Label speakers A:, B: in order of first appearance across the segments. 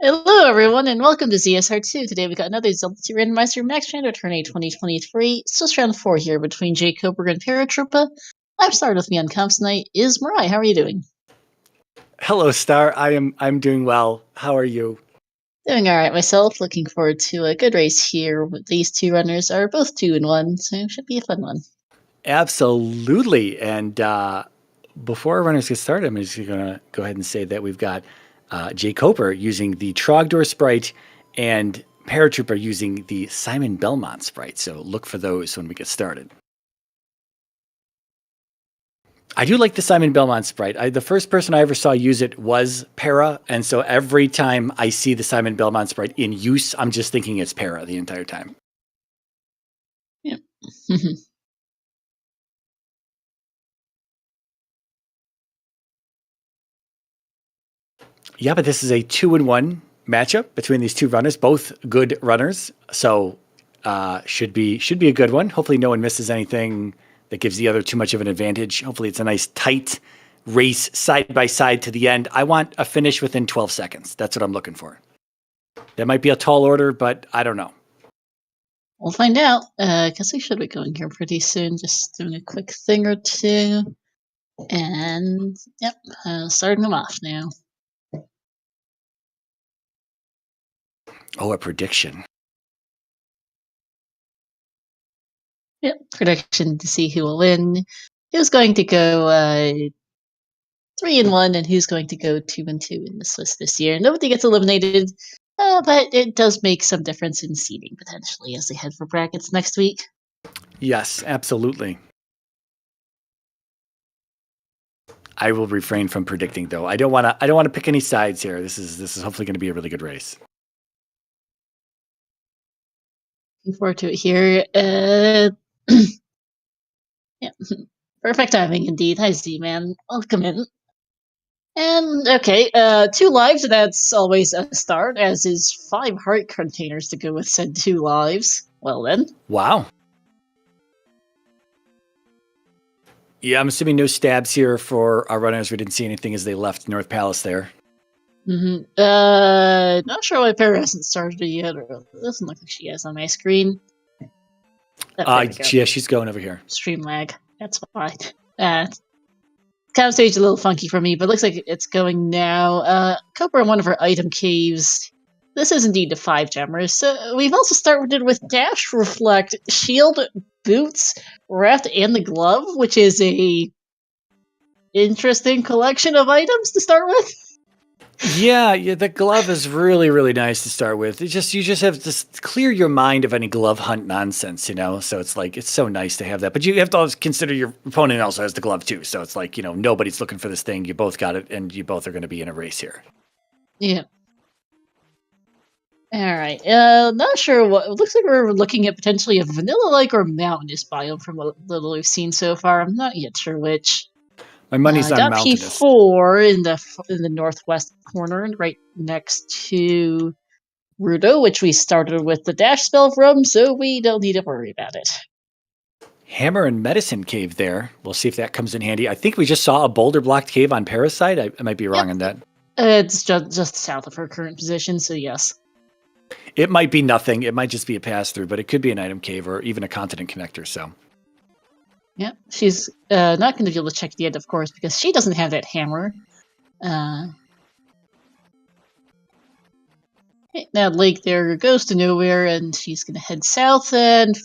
A: Hello, everyone, and welcome to ZSR2. Today we got another Zelda Randomizer Max Rando Tourney 2023. It's just round 4 here between jkoper and Paratroopa. I'm started with me on comps tonight is Mariah. How are you doing?
B: Hello, Star. I'm doing well. How are you?
A: Doing alright myself. Looking forward to a good race here. These two runners are both 2-1, so it should be a fun one.
B: Absolutely. And before our runners get started, I'm just going to go ahead and say that we've got jkoper using the Trogdor sprite and Paratroopa using the Simon Belmont sprite. So look for those when we get started. I do like the Simon Belmont sprite. The first person I ever saw use it was Para, and so every time I see the Simon Belmont sprite in use, I'm just thinking it's Para the entire time.
A: Yep.
B: Yeah, but this is a 2-1 matchup between these two runners, both good runners. So should be a good one. Hopefully no one misses anything that gives the other too much of an advantage. Hopefully it's a nice tight race side by side to the end. I want a finish within 12 seconds. That's what I'm looking for. That might be a tall order, but I don't know.
A: We'll find out. I guess we should be going here pretty soon. Just doing a quick thing or two. And, yep, starting them off now.
B: Oh, a prediction.
A: Yep, prediction to see who will win. Who's going to go 3-1, and who's going to go 2-2 in this list this year? Nobody gets eliminated, but it does make some difference in seeding potentially as they head for brackets next week.
B: Yes, absolutely. I will refrain from predicting, though. I don't want to pick any sides here. This is hopefully going to be a really good race.
A: Looking forward to it here. Yeah, perfect timing indeed. Hi, Z-Man. Welcome in. And okay, 2 lives. That's always a start. As is 5 heart containers to go with said 2 lives. Well then.
B: Wow. Yeah, I'm assuming no stabs here for our runners. We didn't see anything as they left North Palace there.
A: Not sure why Para hasn't started yet. Or it doesn't look like she has on my screen.
B: Yeah, she's going over here.
A: Stream lag. That's fine. Kind of stage a little funky for me, but it looks like it's going now. Copper in one of her item caves. This is indeed the 5 gemmers. So we've also started with Dash, Reflect, Shield, Boots, Raft, and the Glove, which is a interesting collection of items to start with.
B: Yeah, the glove is really, really nice to start with. You just have to clear your mind of any glove hunt nonsense, So it's like it's so nice to have that. But you have to always consider your opponent also has the glove too. So it's like, nobody's looking for this thing. You both got it, and you both are going to be in a race here.
A: Yeah. All right. Not sure what. It looks like we're looking at potentially a vanilla-like or mountainous biome from what little we've seen so far. I'm not yet sure which.
B: My money's on mountainous.
A: P4 in the northwest corner, right next to Rando, which we started with the dash spell from, so we don't need to worry about it.
B: Hammer and Medicine Cave there. We'll see if that comes in handy. I think we just saw a boulder-blocked cave on Parasite. I might be wrong on that.
A: It's just south of her current position, so yes.
B: It might be nothing. It might just be a pass-through, but it could be an item cave or even a continent connector, so...
A: Yeah, she's not going to be able to check the end, of course, because she doesn't have that hammer. That lake there goes to nowhere, and she's going to head south, and...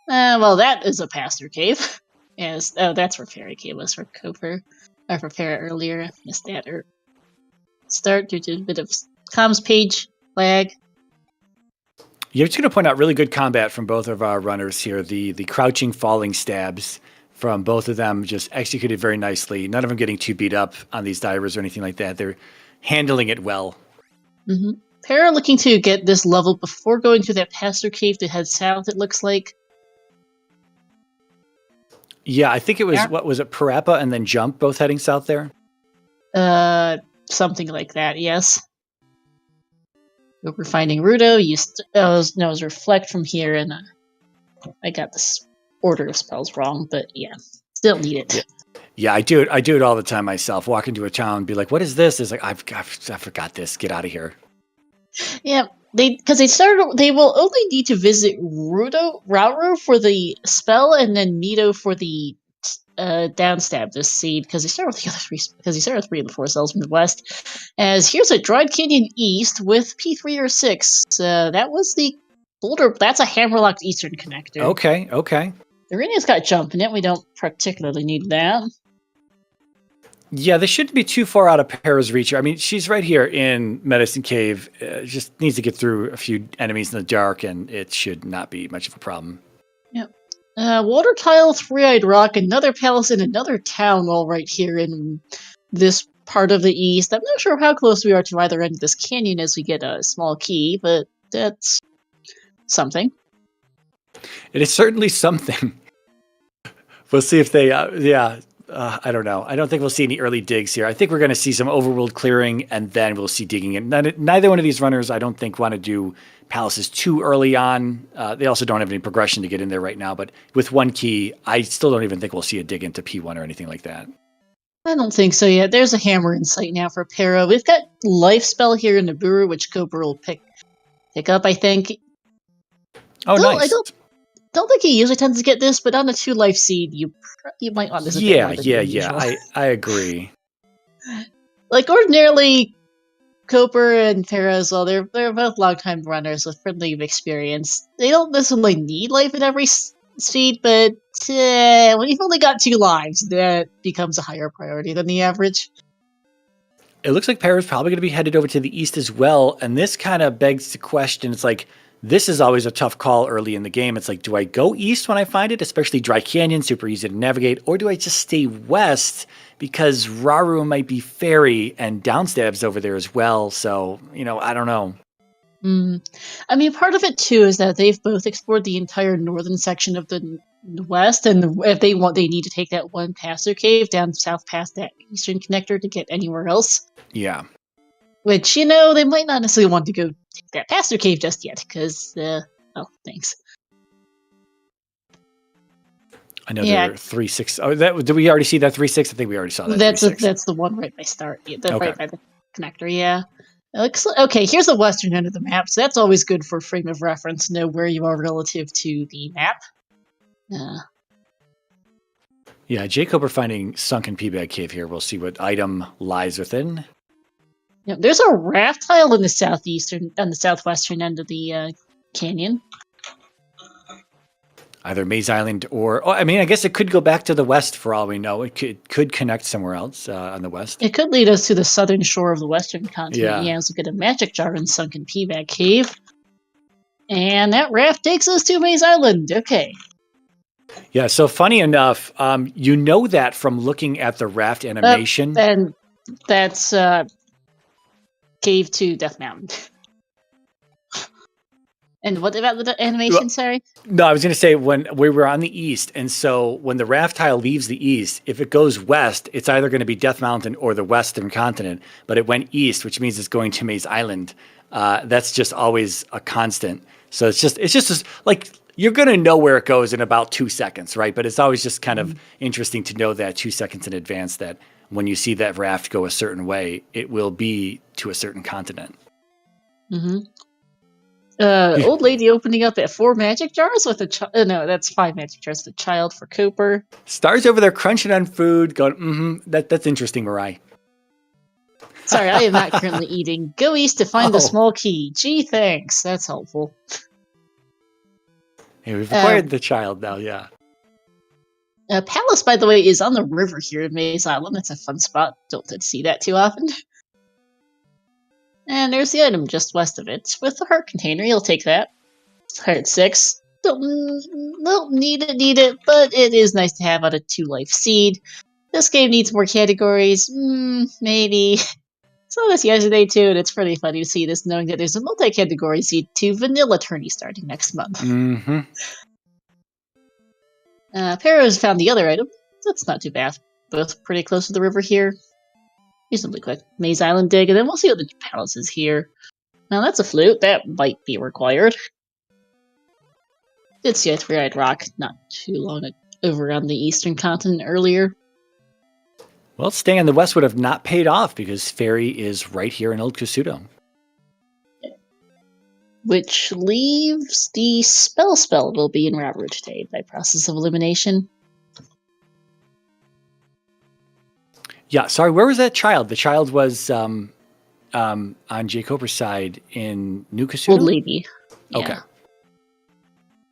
A: well, that is a pass-through cave. Yes, that's where Fairy Cave was for Cooper. Or for Farah earlier. I missed that. Start due to a bit of comms page lag.
B: Yeah, I'm just going to point out really good combat from both of our runners here. The crouching, falling stabs from both of them just executed very nicely. None of them getting too beat up on these divers or anything like that. They're handling it well.
A: Mm-hmm. Para looking to get this level before going to that pass-through cave to head south, it looks like.
B: Yeah, I think it was, what was it, Parappa and then Jump both heading south there?
A: Something like that, yes. We're finding Rando. It was Reflect from here, and I got this order of spells wrong, but yeah, still need it.
B: Yeah, I do it all the time myself. Walk into a town and be like, what is this? It's like, I forgot this. Get out of here.
A: Yeah, they will only need to visit Raro for the spell, and then Nito for the downstab this seed, because they start with the other three, because he started with 3 of the 4 cells from the west. As here's a Dried Canyon East with P3 or 6. That was the Boulder. That's a Hammerlock Eastern connector.
B: Okay.
A: The Radiant's got jump in it. We don't particularly need that.
B: Yeah, this shouldn't be too far out of Para's reach. I mean, she's right here in Medicine Cave. Just needs to get through a few enemies in the dark, and it should not be much of a problem.
A: Yep. Water Tile, Three-Eyed Rock, another palace, and another town all right here in this part of the east. I'm not sure how close we are to either end of this canyon as we get a small key, but that's something.
B: It is certainly something. We'll see if they, I don't know. I don't think we'll see any early digs here. I think we're going to see some overworld clearing, and then we'll see digging in. Neither one of these runners, I don't think, want to do palaces too early on. They also don't have any progression to get in there right now, but with 1 key, I still don't even think we'll see a dig into P1 or anything like that.
A: I don't think so yet. There's a hammer in sight now for Para. We've got Life Spell here in Naburu, which jkoper will pick up, I think.
B: Oh, nice.
A: I don't think he usually tends to get this, but on a 2 life seed, you might want this.
B: Yeah. I agree.
A: Like ordinarily, jkoper and Para as well. They're both long-time runners with plenty of experience. They don't necessarily need life at every speed, but when you've only got 2 lives, that becomes a higher priority than the average.
B: It looks like Para's probably going to be headed over to the east as well, and this kind of begs the question. It's like, this is always a tough call early in the game. It's like, do I go east when I find it, especially Dry Canyon, super easy to navigate, or do I just stay west because Raru might be fairy and downstab's over there as well? So, I don't know.
A: I mean, part of it too is that they've both explored the entire northern section of the west, and if they need to take that one passer cave down south past that eastern connector to get anywhere else.
B: Yeah.
A: Which, they might not necessarily want to go take that passer cave just yet, because, thanks.
B: Another 3-6. Oh, did we already see that 3-6? I think we already saw that.
A: That's the one right by start. Yeah, right by the connector, yeah. Okay, here's the western end of the map, so that's always good for frame of reference to know where you are relative to the map.
B: Yeah, jkoper finding sunken P-bag cave here. We'll see what item lies within.
A: Yep, there's a raft tile in the southwestern end of the canyon.
B: Either Maze Island or, I guess it could go back to the west for all we know. It could connect somewhere else on the west.
A: It could lead us to the southern shore of the western continent.
B: Yeah,
A: so we get a magic jar in sunken P-bag cave. And that raft takes us to Maze Island. Okay.
B: Yeah, so funny enough, that from looking at the raft animation.
A: And that's Cave to Death Mountain. And what about the animation, sorry?
B: No, I was going to say when we were on the east, and so when the raft tile leaves the east, if it goes west, it's either going to be Death Mountain or the western continent, but it went east, which means it's going to Maze Island. That's just always a constant. So it's just like, you're going to know where it goes in about 2 seconds, right? But it's always just kind of interesting to know that 2 seconds in advance that when you see that raft go a certain way, it will be to a certain continent.
A: Mm-hmm. Old lady opening up at 4 magic jars with a child. No, that's 5 magic jars with a child for jkoper.
B: Stars over there crunching on food, going, that's interesting, Mirai.
A: Sorry, I am not currently eating. Go east to find the small key. Gee, thanks. That's helpful.
B: Hey, we've acquired the child now, yeah.
A: Palace, by the way, is on the river here in Maze Island. That's a fun spot. Don't see that too often. And there's the item just west of it. With the heart container, you'll take that. Heart 6. Don't need it, but it is nice to have on a 2 life seed. This game needs more categories. Maybe. So this yesterday too, and it's pretty funny to see this, knowing that there's a multi-category seed to Vanilla Tourney starting next month.
B: Mm-hmm.
A: Para's found the other item. That's not too bad. Both pretty close to the river here. Reasonably quick. Maze Island dig, and then we'll see what the palace is here. Now that's a flute. That might be required. Did see a Three-Eyed Rock not too long over on the eastern continent earlier.
B: Well, staying in the west would have not paid off because Fairy is right here in Old Kusuto.
A: which leaves the spell will be in Rattler today by process of elimination.
B: Yeah, sorry, where was that child? The child was on jkoper's side in New Kasuto?
A: Old lady. Yeah.
B: Okay.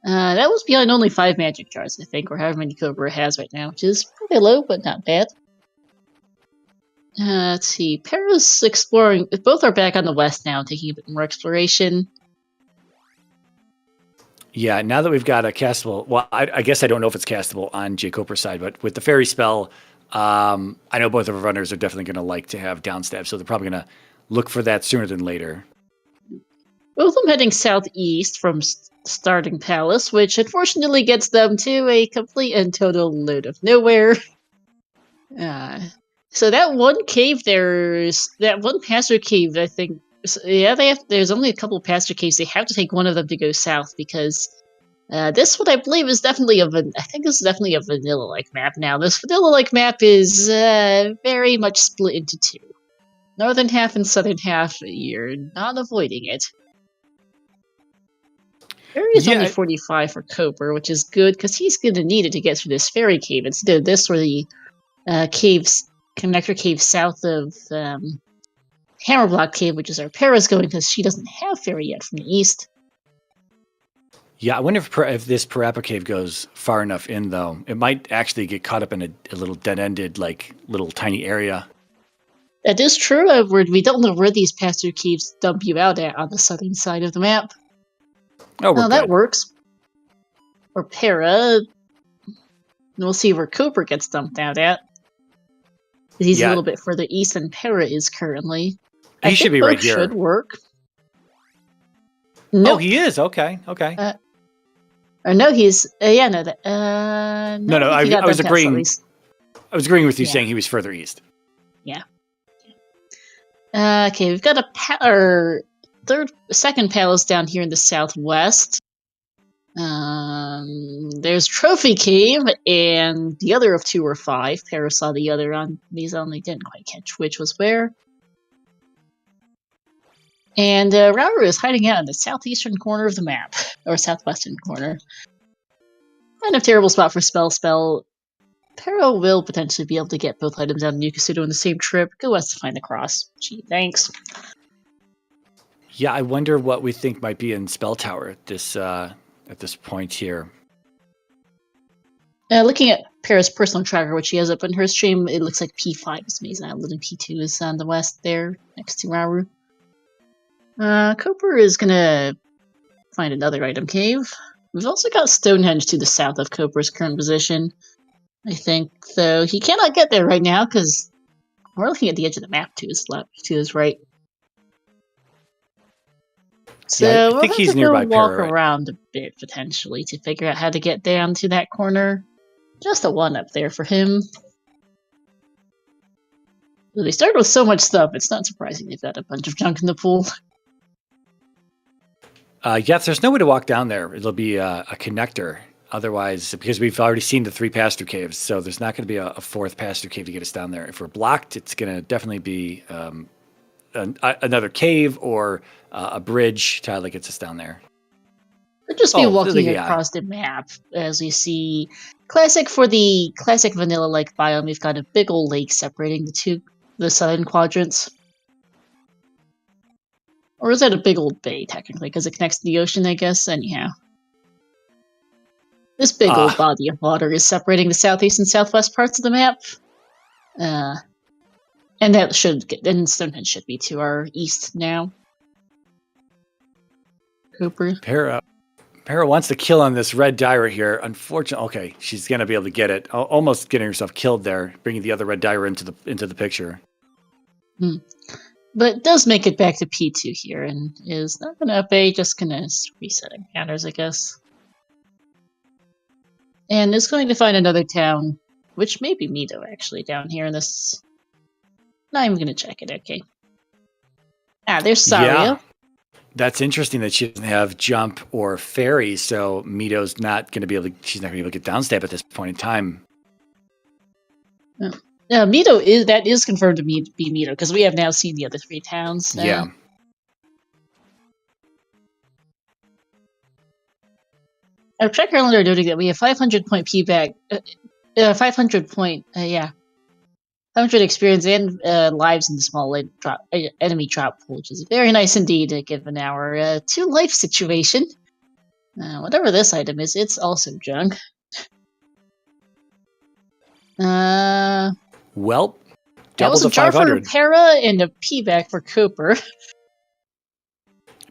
A: That was behind only 5 magic jars, I think, or however many Cobra has right now, which is pretty low, but not bad. Let's see. Para's exploring. Both are back on the west now, taking a bit more exploration.
B: Yeah, now that we've got a castable, well, I guess I don't know if it's castable on jkoper's side, but with the fairy spell, I know both of our runners are definitely going to like to have downstab, so they're probably going to look for that sooner than later.
A: Both of them heading southeast from Starting Palace, which unfortunately gets them to a complete and total load of nowhere. So that one cave that one pasture cave, I think, yeah, there's only a couple of pasture caves. They have to take one of them to go south because this one I believe is definitely I think this is definitely a vanilla-like map now. This vanilla-like map is very much split into two. Northern half and southern half, you're not avoiding it. Fairy is only 45 for Coper, which is good because he's going to need it to get through this fairy cave instead of this or the connector cave south of Hammerblock Cave, which is where Para's going because she doesn't have fairy yet from the east.
B: Yeah, I wonder if this Paratroopa cave goes far enough in, though. It might actually get caught up in a little dead-ended, like, little tiny area.
A: That is true. We don't know where these pasture caves dump you out at on the southern side of the map.
B: Oh,
A: that works. Or Para. We'll see where Cooper gets dumped out at. He's a little bit further east than Para is currently.
B: He should be right here.
A: Should work.
B: Nope. Oh, he is. Okay.
A: Or no, he's no.
B: I was agreeing. I was agreeing with you saying he was further east.
A: Yeah. Okay, we've got our second palace down here in the southwest. There's Trophy Cave, and the other of 2 or 5. Para saw the other on these only didn't quite catch which was where. And Rauru is hiding out in the southeastern corner of the map, or southwestern corner. Kind of terrible spot for spell. Para will potentially be able to get both items out of New Kasuto in the same trip. Go west to find the cross. Gee, thanks.
B: Yeah, I wonder what we think might be in Spell Tower at this point here.
A: Looking at Para's personal tracker, which she has up on her stream, it looks like P5 is Maze Island and P2 is on the west there, next to Rauru. Coper is gonna find another item cave. We've also got Stonehenge to the south of Coper's current position, I think, though he cannot get there right now because we're looking at the edge of the map to his left, to his right. So I think he's nearby. Walk around a bit potentially to figure out how to get down to that corner. Just a one up there for him. Well, they started with so much stuff. It's not surprising they've got a bunch of junk in the pool.
B: Yes, there's no way to walk down there. It'll be a connector. Otherwise, because we've already seen the 3 pasture caves, so there's not going to be a 4th pasture cave to get us down there. If we're blocked, it's going to definitely be another cave or a bridge that gets us down there.
A: We'll just be walking across the map as we see for the classic vanilla-like biome. We've got a big old lake separating the southern quadrants. Or is that a big old bay, technically, because it connects to the ocean, I guess? Anyhow. This big old body of water is separating the southeast and southwest parts of the map. And that Stonehenge should be to our east now. Cooper.
B: Para wants to kill on this red die right here. Unfortunately, okay, she's going to be able to get it. Almost getting herself killed there, bringing the other red die into the picture.
A: But does make it back to P2 here, and is not going to up A, just going to reset encounters, I guess. And is going to find another town, which may be Mito, actually, down here in this. Not even going to check it, okay. There's Saria. Yeah.
B: That's interesting that she doesn't have jump or fairy, so Mito's not going to be able to. She's not going to be able to get downstab at this point in time.
A: Mito is confirmed to be Mito because we have now seen the other 3 towns.
B: Yeah.
A: Our tracker calendar noting that we have 500 point payback, 500 point, 500 experience and lives in the small enemy drop pool, which is very nice indeed, given our 2 life situation. Whatever this item is, it's also junk.
B: Well,
A: that was
B: double
A: a
B: the
A: jar
B: 500.
A: for Para and a P-back for Cooper.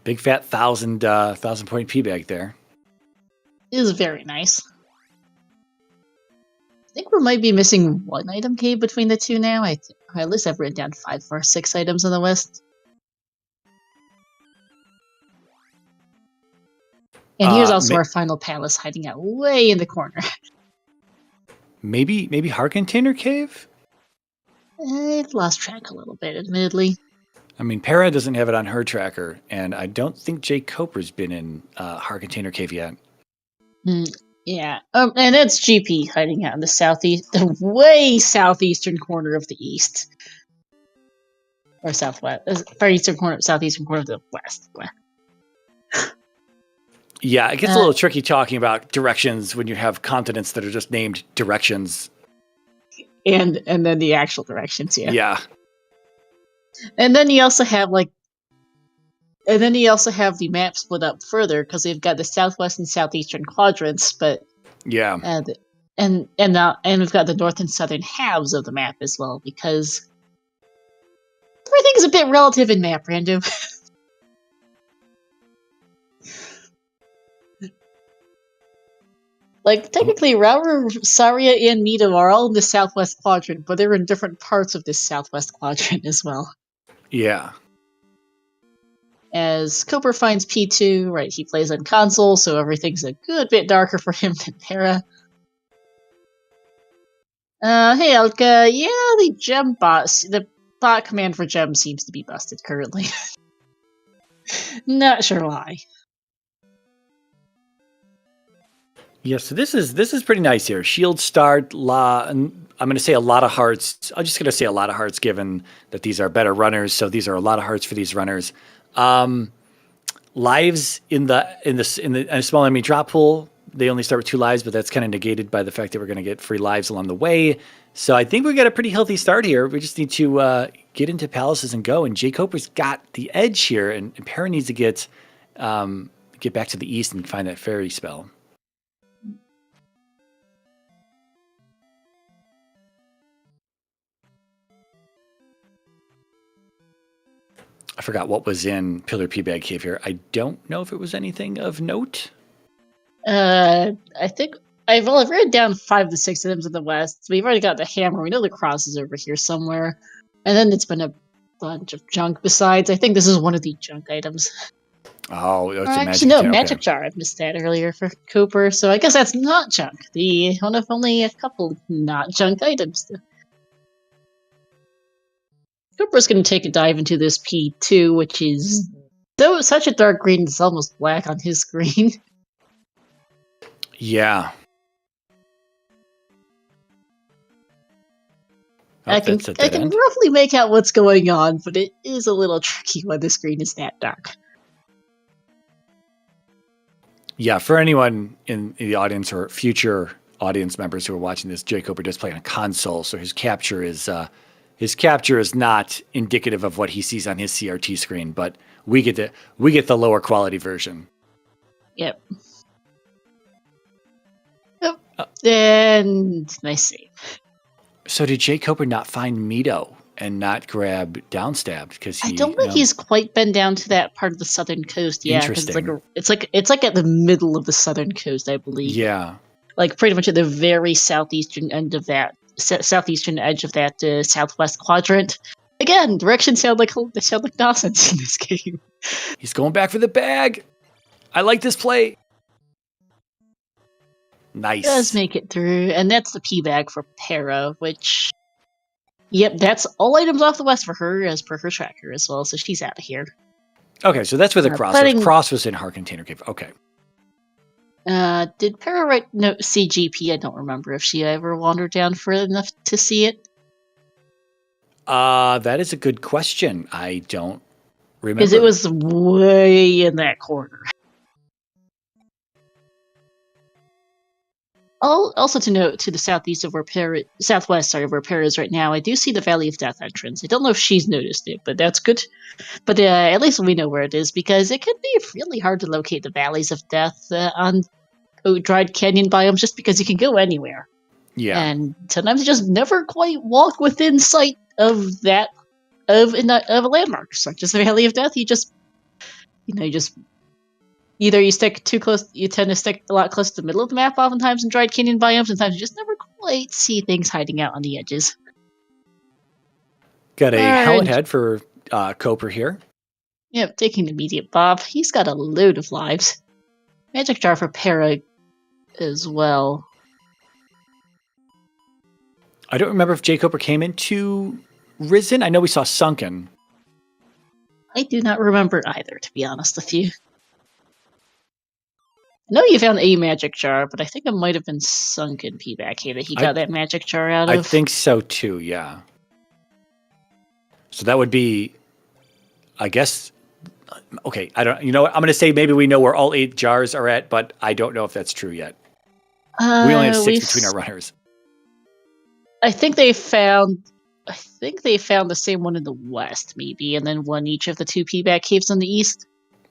B: Big fat 1,000 point P-bag there.
A: It is very nice. I think we might be missing 1 item cave between the two now. I at least I've written down 5 or 6 items on the west. And here's also our final palace hiding out way in the corner.
B: Maybe Heart Container Cave?
A: I've lost track a little bit, admittedly.
B: I mean, Para doesn't have it on her tracker, and I don't think jkoper's been in Heart Container Cave yet.
A: Yeah, and that's GP hiding out in the way southeastern corner of the east. Or southwest. Southeastern corner of the west.
B: Yeah, it gets a little tricky talking about directions when you have continents that are just named directions.
A: And then the actual directions, yeah.
B: Yeah.
A: And then you also have the map split up further because they've got the southwest and southeastern quadrants, but
B: yeah,
A: and we've got the north and southern halves of the map as well, because everything's a bit relative in map, Rando. Like, technically, Rauru, Saria, and Mido are all in the southwest quadrant, but they're in different parts of this southwest quadrant as well.
B: Yeah.
A: As Cooper finds P2, right, he plays on console, so everything's a good bit darker for him than Para. Hey, Elka, yeah, the bot command for gem seems to be busted currently. Not sure why.
B: Yeah, so this is pretty nice here. Shield start, I'm going to say a lot of hearts. I'm just going to say a lot of hearts, given that these are better runners. So these are a lot of hearts for these runners. Lives in a small enemy drop pool. They only start with 2 lives, but that's kind of negated by the fact that we're going to get free lives along the way. So I think we got a pretty healthy start here. We just need to get into palaces and go. And jkoper's got the edge here, and Para needs to get back to the east and find that fairy spell. I forgot what was in Pillar P-Bag Cave here. I don't know if it was anything of note.
A: I think I've written down 5 to 6 items in the west. We've already got the hammer. We know the cross is over here somewhere. And then it's been a bunch of junk besides. I think this is one of the junk items.
B: Oh, it's a
A: magic jar. Magic jar. I missed that earlier for Cooper, so I guess that's not junk. The one of only a couple not junk items. Cooper's going to take a dive into this P2, which is such a dark green, it's almost black on his screen.
B: Yeah.
A: I can roughly make out what's going on, but it is a little tricky when the screen is that dark.
B: Yeah, for anyone in the audience or future audience members who are watching this, jkoper does play on a console, so his capture is not indicative of what he sees on his CRT screen, but we get the lower quality version.
A: Yep. And nice save.
B: So did jkoper not find Mido and not grab Downstab because
A: I don't think he's quite been down to that part of the southern coast yet.
B: Interesting.
A: It's like at the middle of the southern coast, I believe.
B: Yeah.
A: Like pretty much at the very southeastern end of that. Southeastern edge of that southwest quadrant. Again, directions sound like nonsense in this game.
B: He's going back for the bag. I like this play. Nice.
A: Does make it through, and that's the P bag for Para, which, yep, that's all items off the west for her as per her tracker as well. So she's out of here.
B: Okay, so that's where the cross was. Cross was in Heart Container Cave. Okay.
A: Did Para see GP? I don't remember if she ever wandered down further enough to see it.
B: That is a good question. I don't remember.
A: Because it was way in that corner. Also to note, to the southwest of where Para is right now, I do see the Valley of Death entrance. I don't know if she's noticed it, but that's good. But at least we know where it is, because it can be really hard to locate the Valleys of Death on dried canyon biomes, just because you can go anywhere.
B: Yeah.
A: And sometimes you just never quite walk within sight of a landmark, such as the Valley of Death. You just either you stick too close, you tend to stick a lot close to the middle of the map oftentimes in dried canyon biomes, sometimes you just never quite see things hiding out on the edges.
B: Got a helmet head for Koper here.
A: Yep, taking the immediate bob. He's got a load of lives. Magic jar for Para as well.
B: I don't remember if jkoper came into Risen. I know we saw Sunken.
A: I do not remember either, to be honest with you. I know you found a magic jar, but I think it might have been Sunken P-Back here that he got that magic jar out of.
B: I think so too, yeah. So that would be, I guess, okay, I don't, you know what, I'm going to say maybe we know where all 8 jars are at, but I don't know if that's true yet. We only have 6 between our runners.
A: I think they found the same one in the west, maybe, and then one each of the 2 P-Back caves on the east.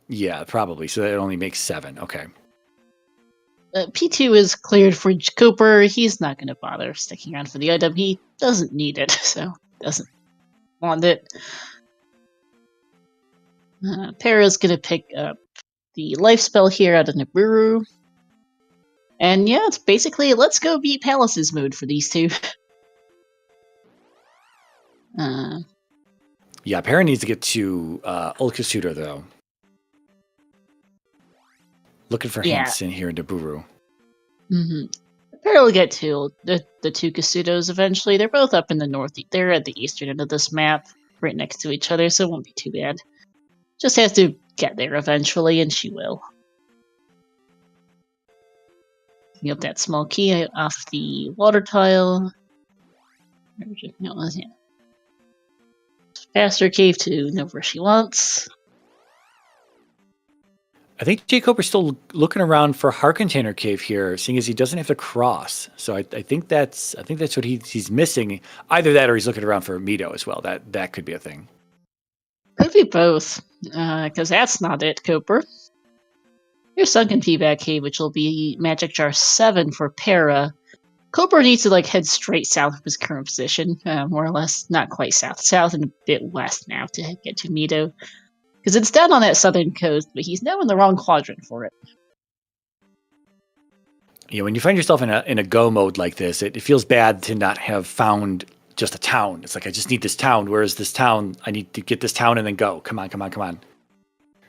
B: Yeah, probably. So that only makes 7. Okay.
A: P2 is cleared for jkoper. He's not going to bother sticking around for the item. He doesn't need it, so doesn't want it. Para's going to pick up the life spell here out of Nibiru. And yeah, it's basically let's go beat palaces mode for these 2.
B: Yeah, Para needs to get to Ulkasuda, though. Looking for hints in here in Nibiru.
A: Mm-hmm. Para will get to the 2 Kasudos eventually. They're both up in the north. They're at the eastern end of this map, right next to each other, so it won't be too bad. Just has to get there eventually, and she will. Get that small key off the water tile. Faster cave to know where she wants.
B: I think jkoper's still looking around for Heart Container Cave here, seeing as he doesn't have to cross. So I think that's what he's missing. Either that, or he's looking around for Mito as well. That could be a thing.
A: Could be both, because that's not it, Koper. Here's Sunken P-Back Cave, which will be Magic Jar 7 for Para. Koper needs to head straight south of his current position, more or less. Not quite south and a bit west now to get to Mito. Because it's down on that southern coast, but he's now in the wrong quadrant for it.
B: Yeah, when you find yourself in a go mode like this, it feels bad to not have found just a town. It's like, I just need this town. Where is this town? I need to get this town and then go. Come on.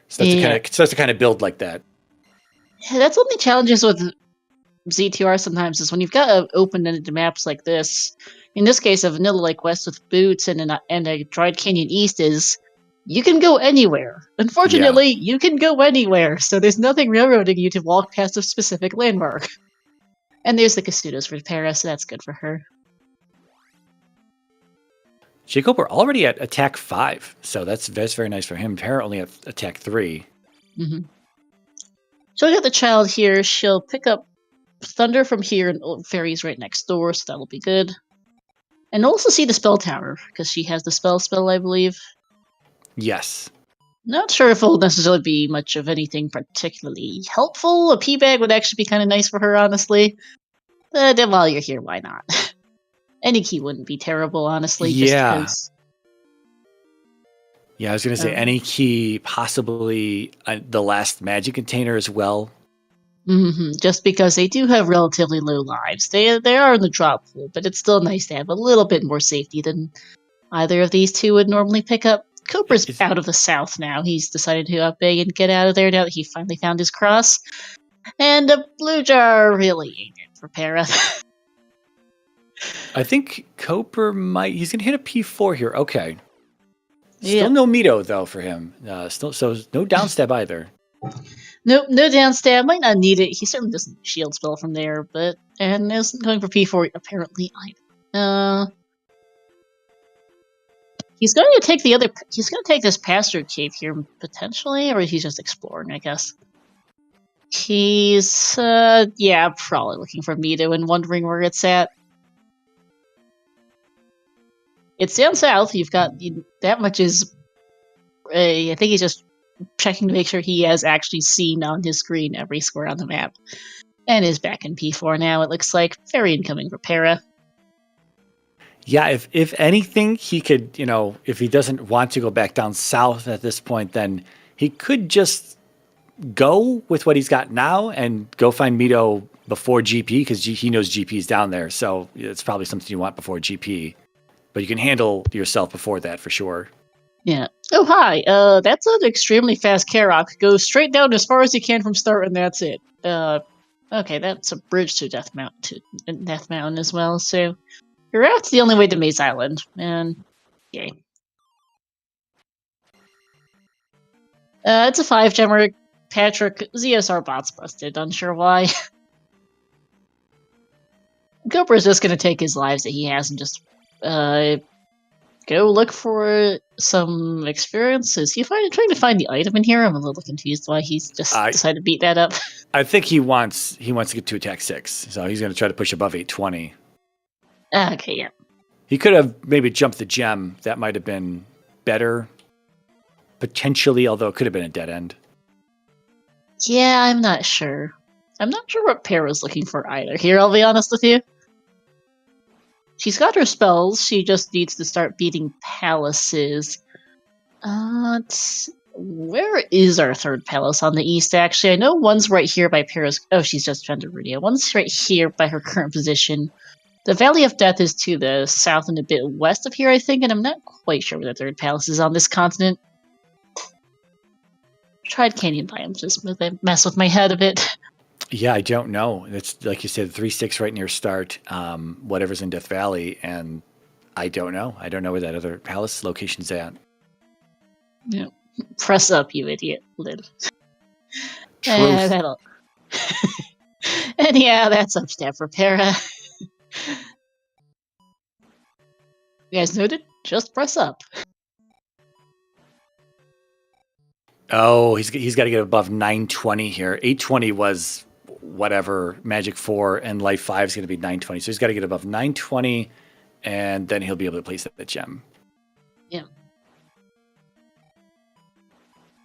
B: So that's to kind of build like that.
A: Yeah, that's one of the challenges with Z2R sometimes, is when you've got open-ended maps like this. In this case, a Vanilla Lake West with boots and a Dried Canyon East is, you can go anywhere. Unfortunately, you can go anywhere, so there's nothing railroading you to walk past a specific landmark. And there's the Kasudos for Para, so that's good for her.
B: jkoper already at attack 5, so that's very nice for him. Para only at attack 3.
A: Mm-hmm. She'll get the child here. She'll pick up Thunder from here, and Fairy's right next door, so that'll be good. And also see the Spell Tower, because she has the spell, I believe. Yes. Not sure if it'll necessarily be much of anything particularly helpful. A P-Bag would actually be kind of nice for her, honestly. But while you're here, why not? Any key wouldn't be terrible, honestly.
B: Yeah.
A: Just
B: I was going to say any key, possibly the last magic container as well.
A: Mm-hmm. Just because they do have relatively low lives. They are in the drop pool, but it's still nice to have a little bit more safety than either of these 2 would normally pick up. Koper's out of the south now. He's decided to up big and get out of there now that he finally found his cross. And a blue jar really ain't it for Para.
B: I think Koper he's going to hit a P4 here. Okay. Still no Mito, though, for him. So no downstab either.
A: No downstab. Might not need it. He certainly doesn't shield spell from there, and isn't going for P4 apparently either. He's going to take He's going to take this Pastor Cave here potentially, or he's just exploring, I guess. He's, probably looking for Mito and wondering where it's at. It's down south. You've got that much is. I think he's just checking to make sure he has actually seen on his screen every square on the map, and is back in P4 now. It looks like very incoming for Para.
B: Yeah, if anything, he could, if he doesn't want to go back down south at this point, then he could just go with what he's got now and go find Mito before GP because he knows GP's down there. So it's probably something you want before GP. But you can handle yourself before that for sure.
A: Yeah. Oh, hi. That's an extremely fast Karok. Go straight down as far as you can from start, and that's it. Okay, that's a bridge to Death Mountain as well, so your route's the only way to Maze Island, and yay. It's a 5-gemmer. Patrick, ZSR bot's busted, unsure why. Cooper's just gonna take his lives that he has and just, go look for some experience. Is he trying to find the item in here? I'm a little confused why he's just decided to beat that up.
B: I think he wants to get to attack 6, so he's going to try to push above 820.
A: Okay, yeah.
B: He could have maybe jumped the gem. That might have been better, potentially, although it could have been a dead end.
A: Yeah, I'm not sure. I'm not sure what Para's looking for either. Here, I'll be honest with you. She's got her spells. She just needs to start beating palaces. Where is our third palace on the east, actually? I know one's right here by Para's... Oh, she's just found Rudia. One's right here by her current position. The Valley of Death is to the south and a bit west of here, I think, and I'm not quite sure where the third palace is on this continent. Tried Canyon Biomes, just mess with my head a bit.
B: Yeah, I don't know. It's like you said, 3-6 right near start, whatever's in Death Valley, and I don't know. I don't know where that other palace location's at.
A: Yeah. Press up, you idiot. Lid.
B: Truth.
A: And yeah, that's up step for Para. You guys noted? Just press up.
B: Oh, he's got to get above 920 here. 820 was whatever, Magic 4, and Life 5 is going to be 920. So he's got to get above 920, and then he'll be able to place that gem.
A: Yeah.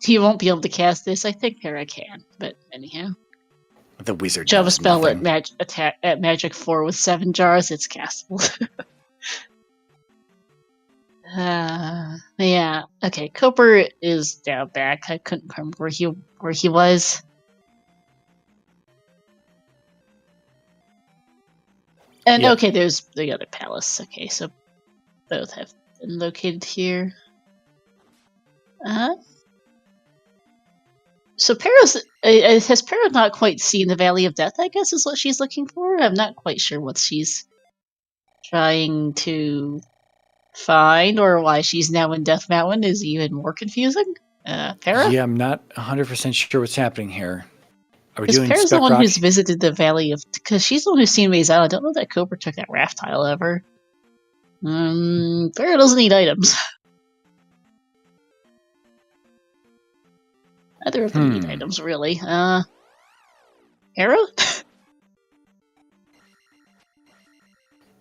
A: He won't be able to cast this. I think Para can, but anyhow.
B: The wizard
A: Jump a
B: does
A: spell
B: nothing.
A: at Magic 4 with 7 jars, it's castable. Yeah. Okay, Cooper is down back. I couldn't remember where he was. And
B: Yep.
A: Okay, there's the other palace. Okay, so both have been located here. So has Para not quite seen the Valley of Death, I guess is what she's looking for? I'm not quite sure what she's trying to find, or why she's now in Death Mountain is even more confusing. Para?
B: Yeah, I'm not 100% sure what's happening here. Are we
A: Because
B: doing
A: Para's the
B: Spec
A: one
B: Rock?
A: who's visited the Valley of... Because she's the one who's seen Maze Island. I don't know that Cooper took that raft tile ever. Para doesn't need items. Neither of them need items, really. Para?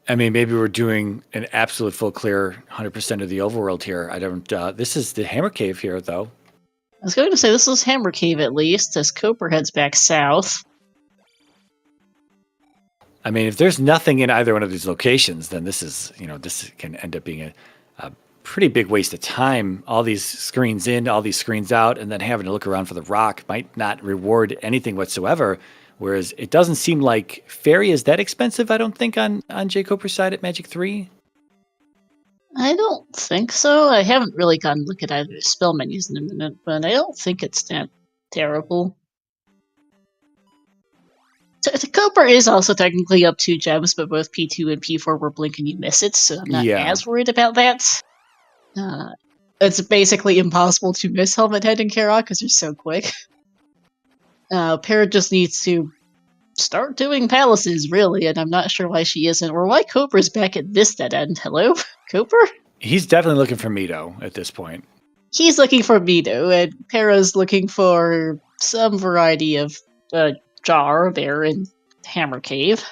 B: I mean, maybe we're doing an absolute full clear 100% of the overworld here. I don't... this is the Hammer Cave here, though.
A: I was going to say this is Hammer Cave, at least, as Cooper heads back south.
B: I mean, if there's nothing in either one of these locations, then this is, this can end up being a pretty big waste of time. All these screens in, all these screens out, and then having to look around for the rock might not reward anything whatsoever. Whereas it doesn't seem like Fairy is that expensive, I don't think, on jkoper's side at Magic 3.
A: I don't think so. I haven't really gotten to look at either spell menus in a minute, but I don't think it's that terrible. Cooper is also technically up 2 gems, but both P2 and P4 were blink and you miss it, so I'm not as worried about that. It's basically impossible to miss Helmet Head and Karok because they're so quick. Para just needs to start doing palaces, really, and I'm not sure why she isn't, or why Cooper's back at this dead end. Hello, Cooper?
B: He's definitely looking for Mito at this point.
A: He's looking for Mito, and Para's looking for some variety of jar there in Hammer Cave.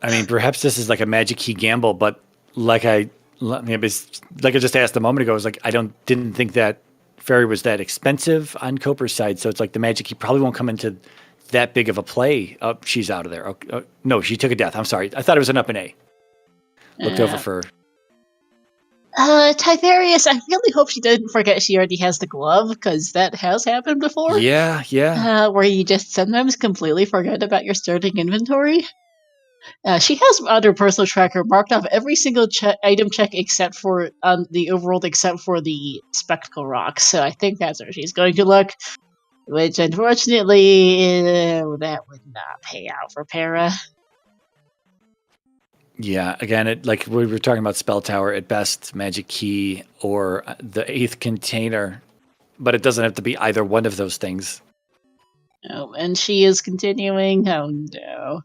B: I mean, perhaps this is like a magic key gamble, but like I just asked a moment ago, I was like, didn't think that fairy was that expensive on Coper's side, so it's like the magic key probably won't come into that big of a play. Oh, she's out of there. No, she took a death. I'm sorry. I thought it was an up and A. Looked over for...
A: Tiberius, I really hope she didn't forget she already has the glove, because that has happened before.
B: Yeah.
A: Where you just sometimes completely forget about your starting inventory. She has on her personal tracker marked off every single item check except for the overworld, except for the spectacle rocks. So I think that's where she's going to look. Which, unfortunately, that would not pay out for Para.
B: Yeah, again, like we were talking about Spell Tower, at best, Magic Key or the 8th container, but it doesn't have to be either one of those things.
A: Oh, and she is continuing. Oh, no.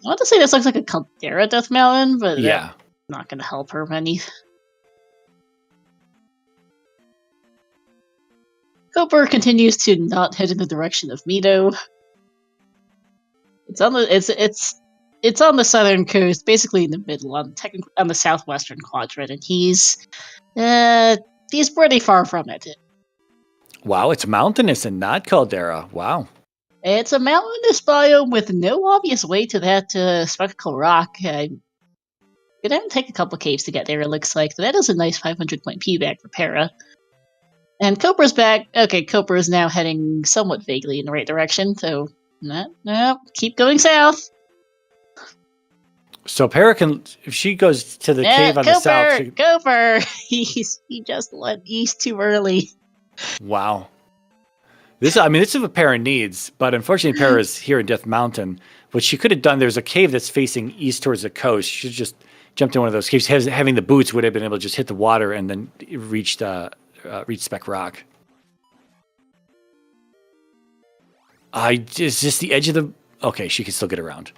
A: I want to say this looks like a Caldera Death Mountain, but
B: yeah,
A: not going to help her any. Coper continues to not head in the direction of Mito. It's on the southern coast, basically in the middle, on the southwestern quadrant, and he's pretty far from it.
B: Wow, it's mountainous and not caldera. Wow.
A: It's a mountainous biome with no obvious way to that spectacle rock. I'm gonna take a couple caves to get there, it looks like. That is a nice 500 point payback for Para. And Coper's back. Okay, Coper is now heading somewhat vaguely in the right direction, so no, keep going south.
B: So Para can, if she goes to the cave on the south...
A: Coper! He just went east too early.
B: Wow. This is what Para needs, but unfortunately Para is here in Death Mountain. What she could have done, there's a cave that's facing east towards the coast. She should just jumped in one of those caves. Having the boots would have been able to just hit the water and then reach Spec Rock. Is this the edge of the... Okay, she can still get around.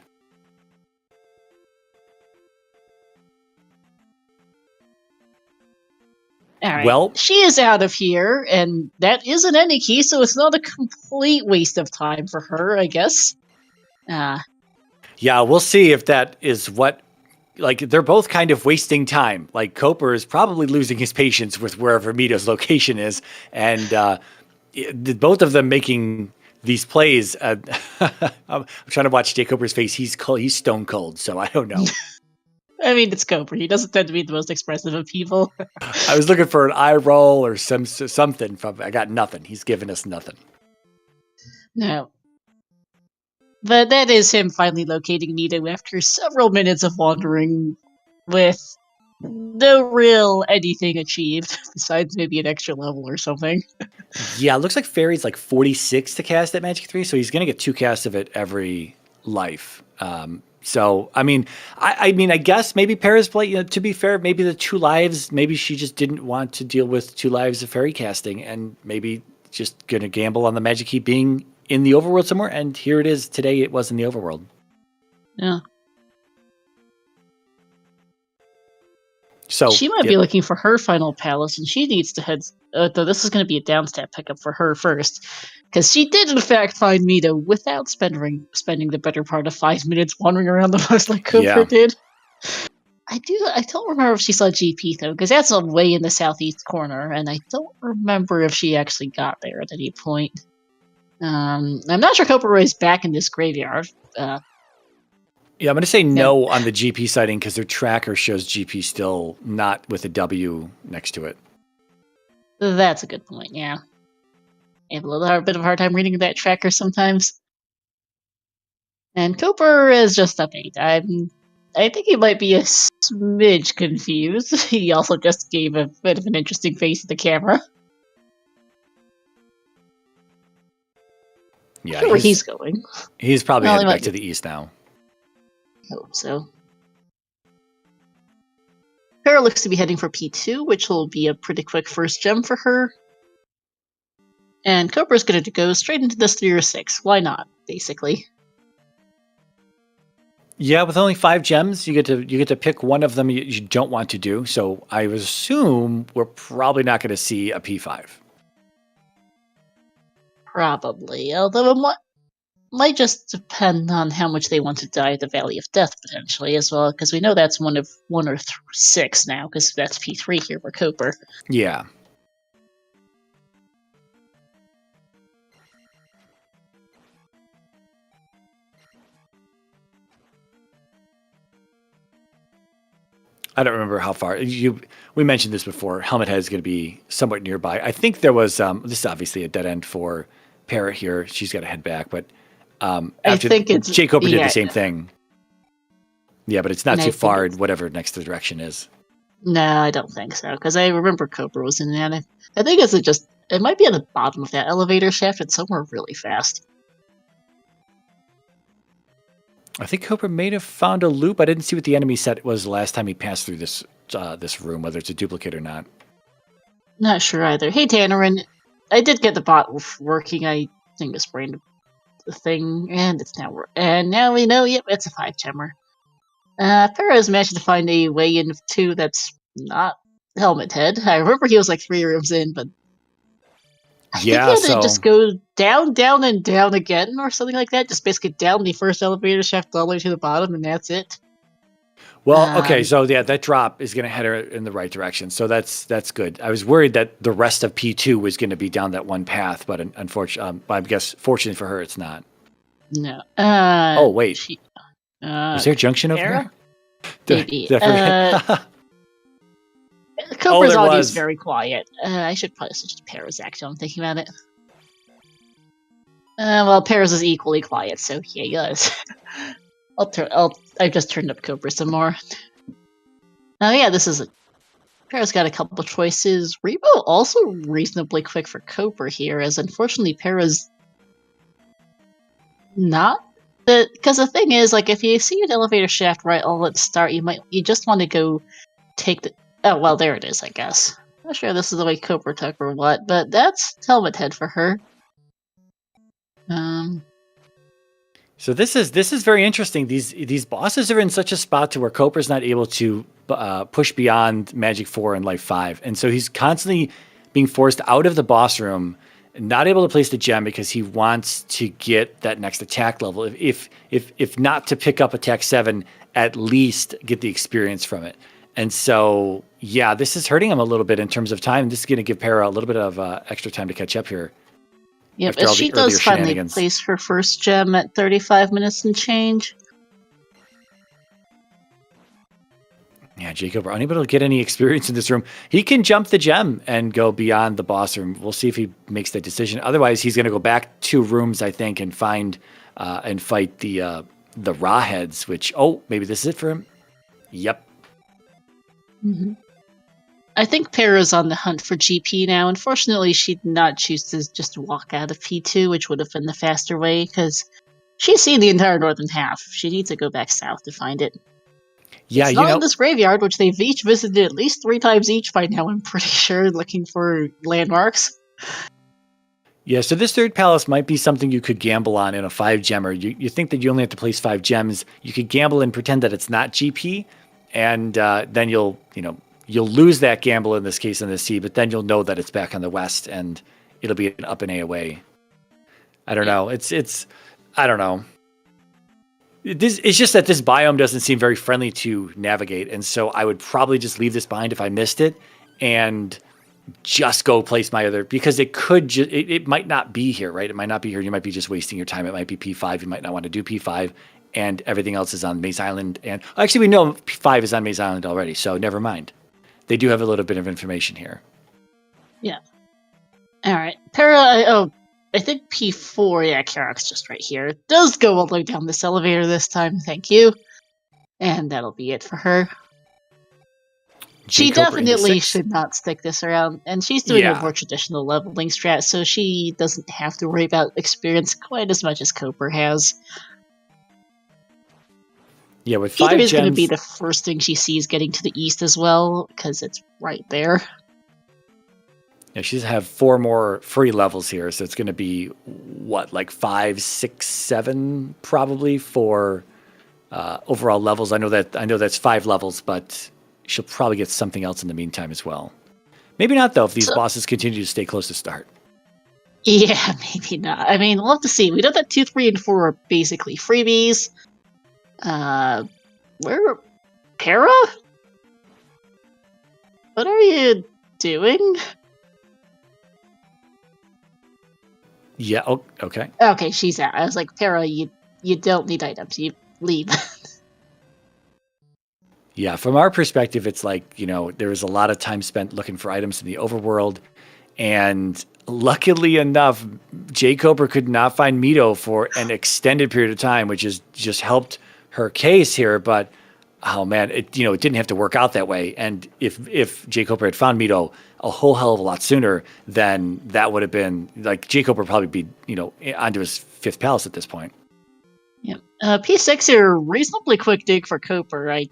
A: All right.
B: Well,
A: she is out of here, and that isn't any key, so it's not a complete waste of time for her, I guess.
B: Yeah, we'll see if that is what... Like, they're both kind of wasting time. Like, Coper is probably losing his patience with wherever Mito's location is, and both of them making these plays... I'm trying to watch jkoper's face. He's stone cold, so I don't know.
A: I mean, it's Coper. He doesn't tend to be the most expressive of people.
B: I was looking for an eye roll or something from... I got nothing. He's giving us nothing.
A: No. But that is him finally locating Mito after several minutes of wandering with no real anything achieved, besides maybe an extra level or something.
B: Yeah, it looks like Fairy's like 46 to cast at Magic 3, so he's going to get 2 casts of it every life. So, I mean, I guess maybe Para's play, to be fair, maybe the 2 lives, maybe she just didn't want to deal with 2 lives of Fairy casting, and maybe just going to gamble on the Magic Key being in the overworld somewhere, and here it is today. It was in the overworld.
A: Yeah.
B: So
A: she might be looking for her final palace, and she needs to head. Though this is going to be a downstep pickup for her first, because she did in fact find Mito without spending the better part of 5 minutes wandering around the house like Coper did. I don't remember if she saw GP though, because that's way in the southeast corner, and I don't remember if she actually got there at any point. I'm not sure Coper is back in this graveyard.
B: Yeah, I'm going to say no on the GP sighting because their tracker shows GP still not with a W next to it.
A: That's a good point, yeah. I have a bit of a hard time reading that tracker sometimes. And Coper is just up 8. I think he might be a smidge confused. He also just gave a bit of an interesting face to the camera.
B: Yeah,
A: where he's going.
B: He's probably heading back to the east now.
A: I hope so. Para looks to be heading for P2, which will be a pretty quick first gem for her. And Cobra's going to go straight into this 3 or 6. Why not, basically?
B: Yeah, with only 5 gems, you get to pick one of them you don't want to do. So I would assume we're probably not going to see a P5.
A: Probably, although might just depend on how much they want to die at the Valley of Death, potentially, as well, because we know that's one of 6 now, because that's P3 here for Koper.
B: Yeah. I don't remember how far. We mentioned this before. Helmet Head is going to be somewhat nearby. I think there was, this is obviously a dead end for Para here. She's got to head back, but
A: I think it's
B: jkoper did the same thing. Yeah, but it's not too far in whatever next direction is.
A: No, I don't think so, because I remember Koper was in that. I think it might be at the bottom of that elevator shaft. It's somewhere really fast.
B: I think Koper may have found a loop. I didn't see what the enemy set was the last time he passed through this room, whether it's a duplicate or not.
A: Not sure either. Hey, Tannerin, I did get the bot working. I think it's brain the thing, and it's now and now we know. Yep, it's a 5-gemmer. Para has managed to find a way in 2 that's not Helmet Head. I remember he was like 3 rooms in, but I think he had to just go down, down, and down again, or something like that. Just basically down the first elevator shaft all the way to the bottom, and that's it.
B: Well, okay, so yeah, that drop is going to head her in the right direction, so that's good. I was worried that the rest of P2 was going to be down that one path, but unfortunately, I guess fortunately for her, it's not.
A: No.
B: Oh wait, is there a junction over there?
A: Maybe. Koper's audio is very quiet. I should probably switch to Para's actually. I'm thinking about it. Well, Para's is equally quiet, so yeah, yes. I've just turned up Koper some more. Oh yeah, Para's got a couple choices. Rebo also reasonably quick for Koper here, as unfortunately Para's not. Because the thing is, like, if you see an elevator shaft right all at the start, you just want to go take the. Oh well, there it is. I guess. Not sure this is the way Koper took or what, but that's Helmet Head for her.
B: So this is very interesting. These bosses are in such a spot to where Koper's not able to push beyond Magic 4 and Life 5, and so he's constantly being forced out of the boss room, not able to place the gem because he wants to get that next attack level. If not to pick up attack 7, at least get the experience from it. And so, yeah, this is hurting him a little bit in terms of time. This is going to give Para a little bit of extra time to catch up here.
A: Yep, if she does finally place her first gem at 35 minutes and change.
B: Yeah, jkoper unable to get any experience in this room. He can jump the gem and go beyond the boss room. We'll see if he makes that decision. Otherwise, he's going to go back 2 rooms, I think, and find and fight the raw heads. Which maybe this is it for him. Yep.
A: Mm-hmm. I think Para's on the hunt for GP now. Unfortunately, she did not choose to just walk out of P2, which would have been the faster way, because she's seen the entire northern half. She needs to go back south to find it.
B: Yeah,
A: it's not in this graveyard, which they've each visited at least 3 times each by now, I'm pretty sure, looking for landmarks.
B: Yeah, so this third palace might be something you could gamble on in a 5-gemmer. You think that you only have to place 5 gems. You could gamble and pretend that it's not GP, and then you'll lose that gamble in this case in the C, but then you'll know that it's back on the west, and it'll be an up and A away. I don't know. It's I don't know. It's just that this biome doesn't seem very friendly to navigate, and so I would probably just leave this behind if I missed it, and just go place my other, because it might not be here, right? It might not be here. You might be just wasting your time. It might be P5. You might not want to do P5, and everything else is on Maze Island. And actually, we know P5 is on Maze Island already, so never mind. They do have a little bit of information here.
A: Yeah. All right. Para, I think P4, yeah, Karak's just right here. It does go all the way down this elevator this time, thank you. And that'll be it for her. She definitely should not stick this around, and she's doing a more traditional leveling strat, so she doesn't have to worry about experience quite as much as Koper has.
B: Yeah, with 5 gems...
A: is going to be the first thing she sees getting to the east as well, because it's right there.
B: Yeah, she's have 4 more free levels here, so it's going to be, what, like 5, 6, 7 probably for overall levels. I know that's 5 levels, but she'll probably get something else in the meantime as well. Maybe not, though, if these bosses continue to stay close to start.
A: Yeah, maybe not. I mean, we'll have to see. We know that 2, 3, and 4 are basically freebies. Where... Para? What are you doing?
B: Yeah. Oh, okay.
A: Okay, she's out. I was like, Para, you don't need items. You leave.
B: Yeah, from our perspective, it's like, there was a lot of time spent looking for items in the overworld. And luckily enough, jkoper could not find Mito for an extended period of time, which has just helped her case here. But oh man, it didn't have to work out that way. And if jkoper had found Mito a whole hell of a lot sooner, then that would have been like jkoper would probably be onto his 5th palace at this point.
A: Yeah. P6 here, reasonably quick dig for Coper.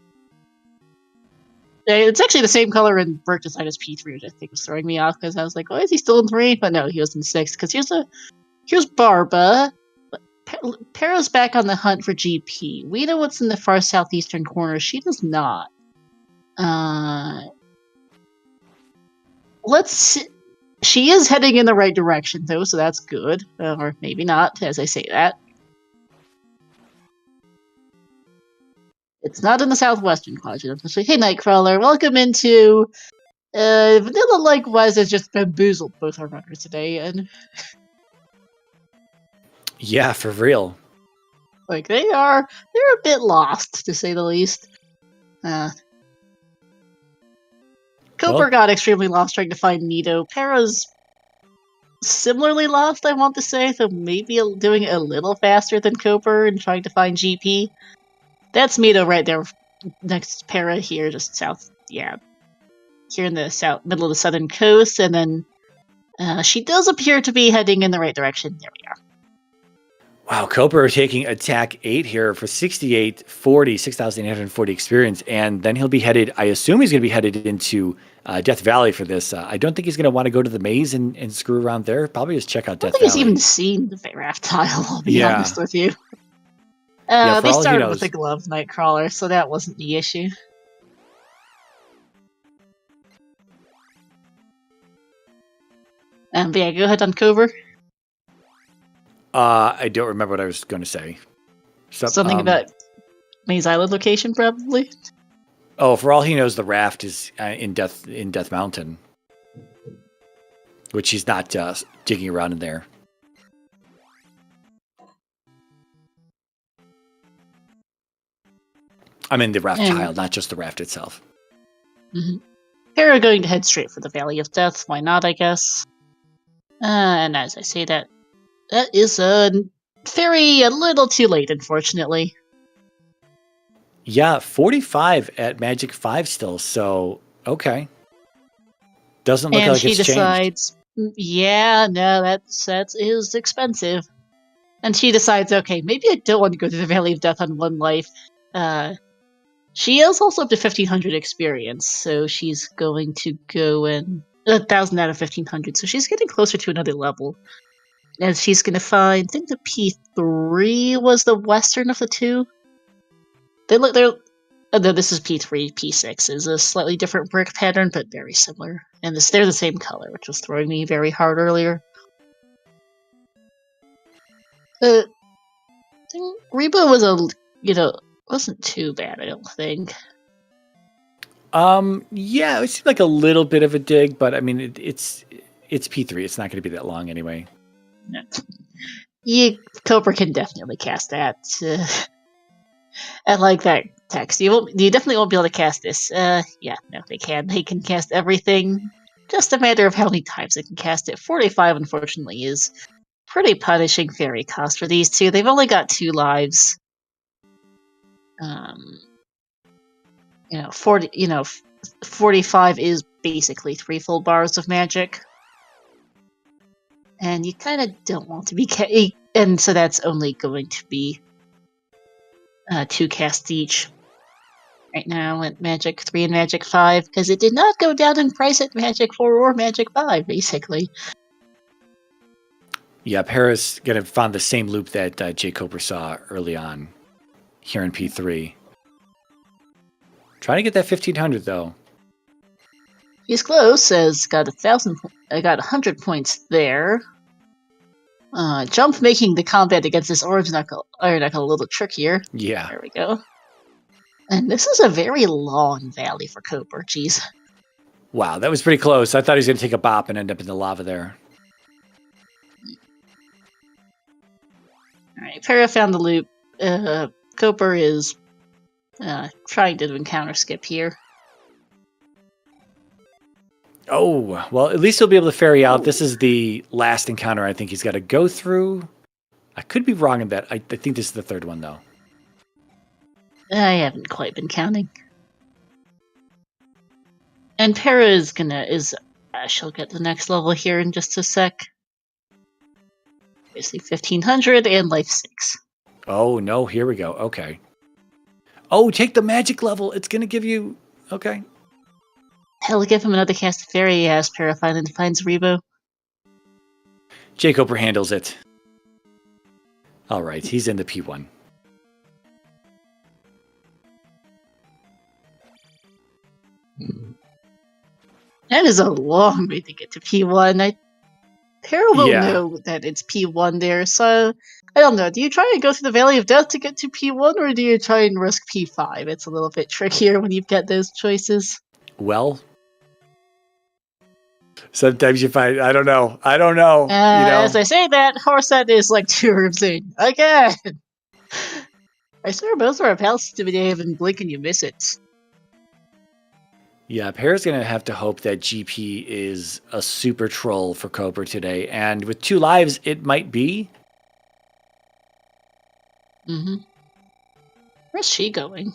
A: It's actually the same color in Burke design as P3, which I think was throwing me off because I was like, why is he still in 3? But no, he was in 6. Because here's Barba. Para's back on the hunt for GP. We know what's in the far southeastern corner. She does not. She is heading in the right direction, though, so that's good. Or maybe not, as I say that. It's not in the southwestern quadrant. Hey, Nightcrawler, welcome into... Vanilla likewise has just bamboozled both our runners today, and...
B: Yeah, for real.
A: Like, they're a bit lost, to say the least. Coper got extremely lost trying to find Mito. Para's similarly lost, I want to say, so maybe doing it a little faster than Coper and trying to find GP. That's Mito right there, next to Para here, just south, yeah. Here in the middle of the southern coast, and then she does appear to be heading in the right direction. There we are.
B: Wow, Coper taking attack 8 here for 6,840 experience, and then he'll be headed, I assume he's going to be headed into Death Valley for this. I don't think he's going to want to go to the maze and screw around there. Probably just check out Death Valley.
A: I don't think he's even seen the raft tile, I'll be honest with you. They started with a glove Nightcrawler, so that wasn't the issue. But yeah, go ahead on Cover.
B: I don't remember what I was going to say.
A: Something about Maze Island location, probably.
B: Oh, for all he knows, the raft is in Death Mountain, which he's not digging around in there. I mean the raft tile, not just the raft itself.
A: Mm-hmm. Para going to head straight for the Valley of Death. Why not, I guess? And as I say that is a little too late, unfortunately.
B: Yeah, 45 at Magic 5 still, so okay. Doesn't look like it's changed. And she decides,
A: yeah, no, that is expensive. And she decides, okay, maybe I don't want to go to the Valley of Death on one life. She is also up to 1,500 experience, so she's going to go in 1,000 out of 1,500, so she's getting closer to another level. And she's going to find, I think the P3 was the western of the two. This is P3, P6 is a slightly different brick pattern, but very similar. And they're the same color, which was throwing me very hard earlier. I think Reba was wasn't too bad, I don't think.
B: Yeah, it seemed like a little bit of a dig, but I mean, it's P3. It's not going to be that long anyway.
A: No. Coper can definitely cast that. I like that text. You definitely won't be able to cast this. Yeah, no, they can. They can cast everything. Just a matter of how many times they can cast it. 45, unfortunately, is pretty punishing fairy cost for these two. They've only got 2 lives. 45 is basically 3 full bars of magic. And you kind of don't want to be... and so that's only going to be 2 casts each right now at Magic 3 and Magic 5, because it did not go down in price at Magic 4 or Magic 5, basically.
B: Yeah, Para's going to find the same loop that jkoper saw early on here in P3. Trying to get that 1,500, though.
A: He's close, got 100 points there. Jump making the combat against this Iron Knuckle a little trickier.
B: Yeah.
A: There we go. And this is a very long valley for Koper. Jeez.
B: Wow, that was pretty close. I thought he was going to take a bop and end up in the lava there.
A: Alright, Para found the loop. Koper is trying to encounter skip here.
B: Oh, well, at least he'll be able to ferry out. This is the last encounter I think he's got to go through. I could be wrong in that. I think this is the third one, though.
A: I haven't quite been counting. And Para is she'll get the next level here in just a sec. Basically 1500 and life 6.
B: Oh, no, here we go. Okay. Oh, take the magic level. It's going to give you... Okay.
A: Hell, give him another cast of fairy as Para finally finds Rebo.
B: jkoper handles it. All right, he's in the P1.
A: That is a long way to get to P1. Para will know that it's P1 there, so I don't know. Do you try and go through the Valley of Death to get to P1, or do you try and risk P5? It's a little bit trickier when you've got those choices.
B: Well, sometimes you find, I don't know.
A: As I say that, Horset is like 2 rooms in. Again! I swear most of our palaces today have been blink and you miss it.
B: Yeah, Para's going to have to hope that GP is a super troll for Koper today. And with 2 lives, it might be.
A: Mm-hmm. Where's she going?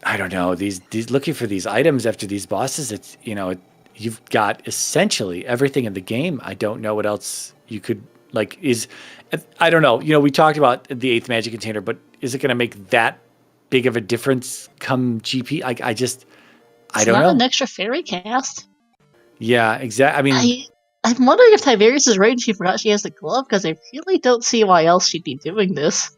B: I don't know. These looking for these items after these bosses, it's, you've got essentially everything in the game. I don't know what else you could, I don't know. We talked about the 8th magic container, but is it going to make that big of a difference come GP? I don't know.
A: Not an extra fairy cast.
B: Yeah, exactly. I mean,
A: I'm wondering if Tiberius is right and she forgot she has the glove, because I really don't see why else she'd be doing this.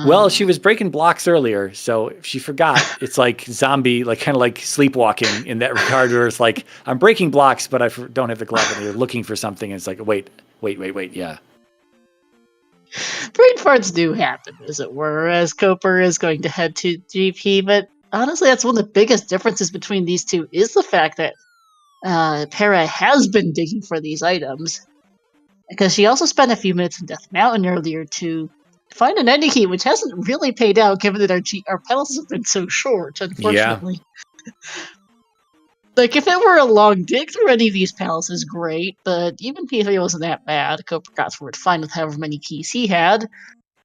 B: Well, she was breaking blocks earlier, so if she forgot, it's like zombie, kind of like sleepwalking in that regard, where it's like, I'm breaking blocks, but I don't have the glove, and you're looking for something, and it's like, wait, yeah.
A: Brain farts do happen, as it were, as Koper is going to head to GP, but honestly, that's one of the biggest differences between these two, is the fact that Para has been digging for these items, because she also spent a few minutes in Death Mountain earlier to find an ending key, which hasn't really paid out, given that our palaces have been so short, unfortunately. Yeah. If it were a long dig through any of these palaces, great, but even P3 wasn't that bad. Koper got through it fine with however many keys he had,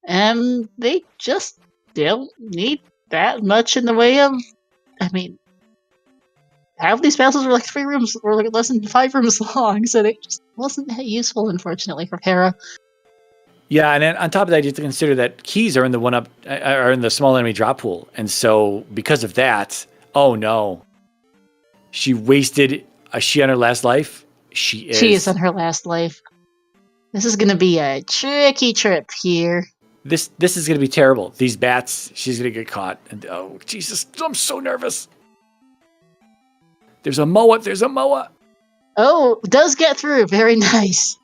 A: and they just don't need that much in the way of... half of these palaces were 3 rooms, or less than 5 rooms long, so it just wasn't that useful, unfortunately, for Para.
B: Yeah, and then on top of that, you have to consider that keys are in the small enemy drop pool, and so because of that, oh no, she wasted. Is she on her last life? She is.
A: She is on her last life. This is going to be a tricky trip here.
B: This is going to be terrible. These bats, she's going to get caught, and oh Jesus, I'm so nervous. There's a Moa.
A: Oh, does get through. Very nice.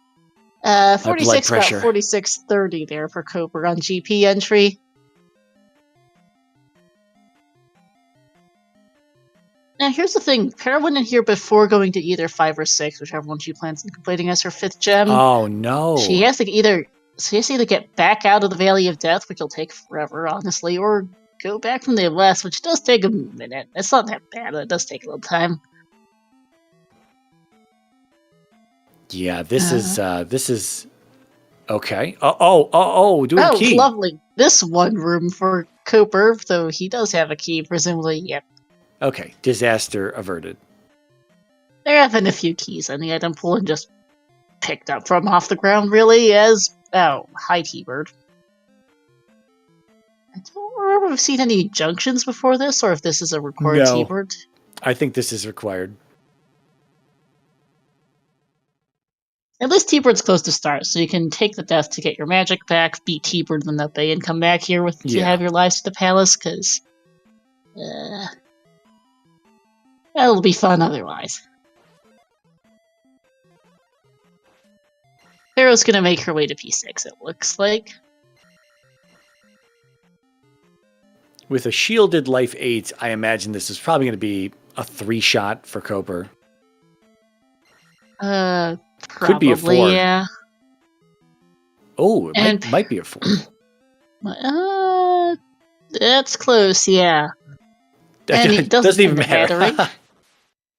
A: 46 got 4630 there for Koper on GP entry. Now here's the thing, Para went in here before going to either 5 or 6, whichever one she plans on completing as her 5th gem.
B: Oh no.
A: She has to either get back out of the Valley of Death, which will take forever, honestly, or go back from the west, which does take a minute. It's not that bad, but it does take a little time.
B: Yeah, this is okay. Do a key.
A: Oh, lovely. This one room for Koper, though he does have a key, presumably. Yep.
B: Okay, disaster averted.
A: There have been a few keys in the item pool and just picked up from off the ground, really, hi, T-Bird. I don't remember if I've seen any junctions before this, or if this is a required T-Bird.
B: I think this is required.
A: At least T-Bird's close to start, so you can take the death to get your magic back, beat T-Bird in that bay, and come back here to have your lives to the palace, because... that'll be fun otherwise. Pharaoh's gonna make her way to P6, it looks like.
B: With a shielded life 8, I imagine this is probably going to be a 3-shot for Koper.
A: Probably,
B: Could be a 4.
A: yeah.
B: Oh, it might be a 4.
A: That's close, yeah. And it doesn't even matter.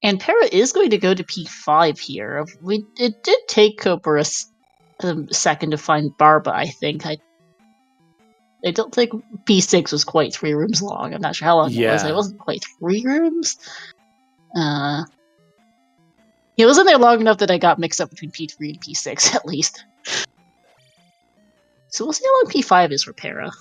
A: And Para is going to go to P5 here. It did take Koper a second to find Barba, I think. I don't think P6 was quite 3 rooms long. I'm not sure how long it was. It wasn't quite 3 rooms. He was in there long enough that I got mixed up between P3 and P6, at least. So we'll see how long P5 is for Para.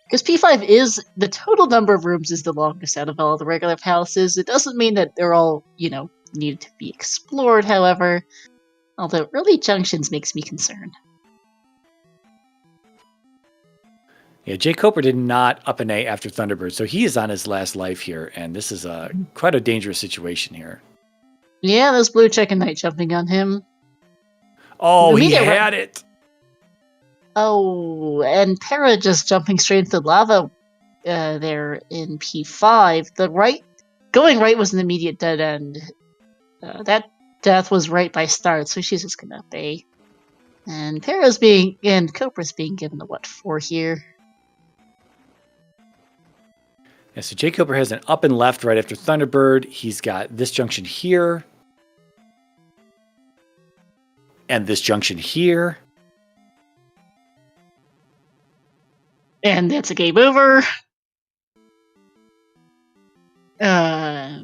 A: Because P5 is, the total number of rooms is the longest out of all the regular palaces. It doesn't mean that they're all, needed to be explored, however. Although early junctions makes me concerned.
B: Yeah, jkoper did not up an A after Thunderbird, so he is on his last life here, and this is quite a dangerous situation here.
A: Yeah, there's blue check and night jumping on him.
B: Oh, he had it!
A: Oh, and Para just jumping straight into the lava there in P5. Going right was an immediate dead end. That death was right by start, so she's just gonna obey. And Koper's being given a 4 here.
B: Yeah, so jkoper has an up and left right after Thunderbird. He's got this junction here. And this junction here.
A: And that's a game over.
B: Yeah,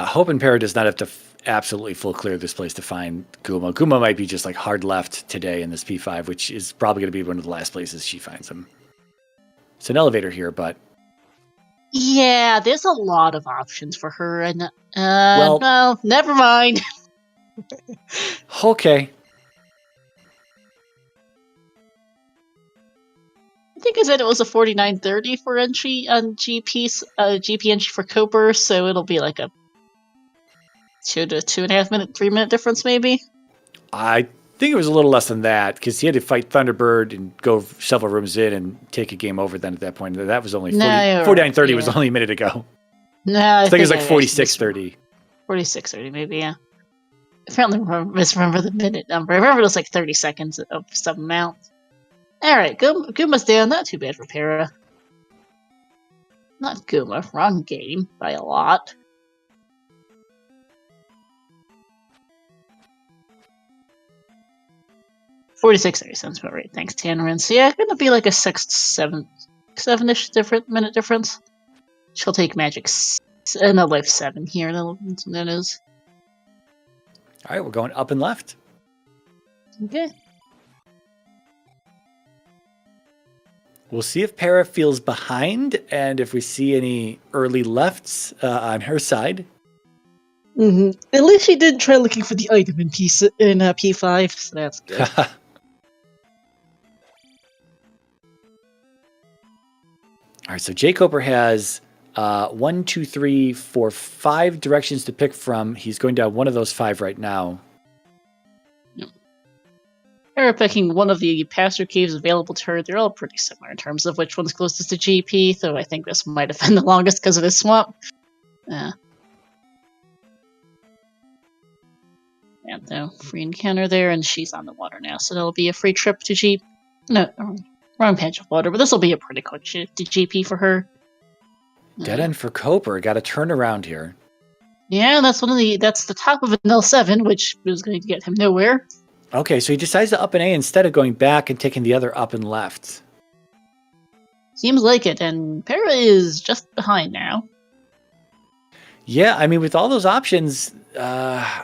B: hoping Para does not have to absolutely full clear this place to find Guma. Guma might be just like hard left today in this P5, which is probably going to be one of the last places she finds him. It's an elevator here, but...
A: Yeah, there's a lot of options for her, and well, never mind.
B: Okay.
A: I think I said it was a 49.30 for entry on GP entry for Koper, so it'll be like a 2 to 2.5 minute, 3 minute difference, maybe.
B: I think it was a little less than that because he had to fight Thunderbird and go several rooms in and take a game over. Then at that point, that was only 49.30 was only a minute ago.
A: No,
B: I think it was like 46.30.
A: 46.30, maybe. Yeah. Apparently, misremember the minute number. I remember it was like 30 seconds of some amount. All right, Guma's down. Not too bad for Para. Not Guma. Wrong game by a lot. $46.30 sounds about right. Thanks, Tannerin. So yeah, gonna be like a 7-ish minute difference. She'll take magic and a life 7 here. That is.
B: All right, we're going up and left.
A: Okay.
B: We'll see if Para feels behind and if we see any early lefts on her side.
A: Mm-hmm. At least she did try looking for the item in P5, so that's good.
B: All right, so jkoper has 1, 2, 3, 4, 5 directions to pick from. He's going down one of those 5 right now.
A: Para picking one of the pasture caves available to her. They're all pretty similar in terms of which one's closest to GP, though I think this might have been the longest because of this swamp. Yeah, no free encounter there, and she's on the water now, so that'll be a free trip to GP. No, wrong patch of water, but this will be a pretty quick trip to GP for her.
B: Dead end for Koper. Got to turn around here.
A: Yeah, that's the top of an L7, which is going to get him nowhere.
B: Okay, so he decides to up an A instead of going back and taking the other up and left.
A: Seems like it, and Para is just behind now.
B: Yeah, I mean, with all those options, Koper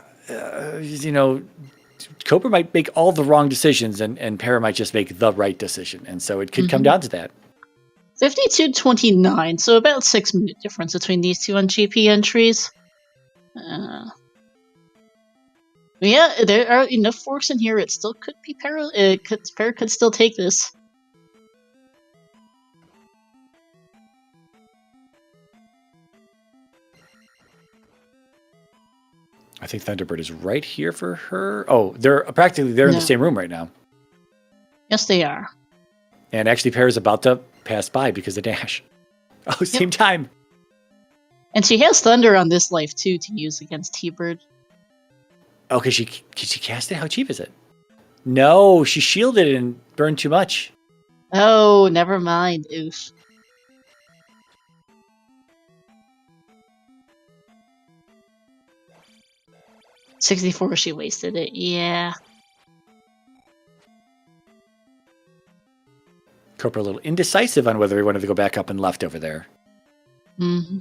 B: might make all the wrong decisions, and Para might just make the right decision, and so it could come down to that.
A: 52-29, so about 6 minute difference between these two on GP entries. Yeah, there are enough forks in here. It still could be Para. Para could still take this.
B: I think Thunderbird is right here for her. Oh, they're in the same room right now.
A: Yes, they are.
B: And actually, Para's about to pass by because of Dash. Oh, same time.
A: And she has Thunder on this life, too, to use against T-Bird.
B: Okay, she cast it? How cheap is it? No, she shielded and burned too much.
A: Oh, never mind. Oof. $64, she wasted it. Yeah.
B: Cooper a little indecisive on whether he wanted to go back up and left over there.
A: Mm-hmm.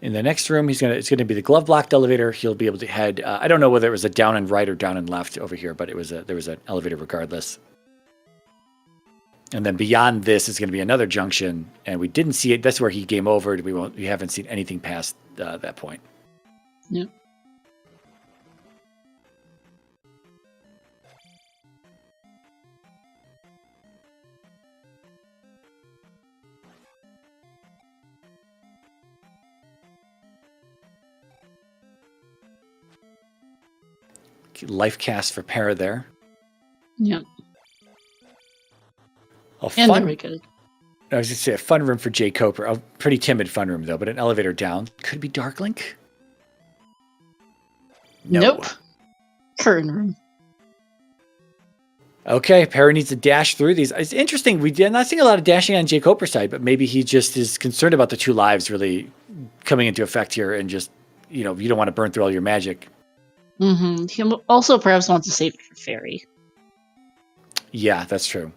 B: In the next room, it's gonna be the glove blocked elevator. He'll be able to head. I don't know whether it was a down and right or down and left over here, but there was an elevator regardless. And then beyond this is going to be another junction, and we didn't see it. That's where he game overed. We haven't seen anything past that point.
A: Yep.
B: Life cast for Para there.
A: Yep.
B: And
A: there we go.
B: I was going to say a fun room for jkoper. A pretty timid fun room, though, but an elevator down. Could it be Darklink? No.
A: Nope. Curtain room.
B: Okay, Para needs to dash through these. It's interesting. We did not see a lot of dashing on jkoper's side, but maybe he just is concerned about the 2 lives really coming into effect here and just, you don't want to burn through all your magic.
A: Mm-hmm. He also perhaps wants to save it for Fairy.
B: Yeah, that's true.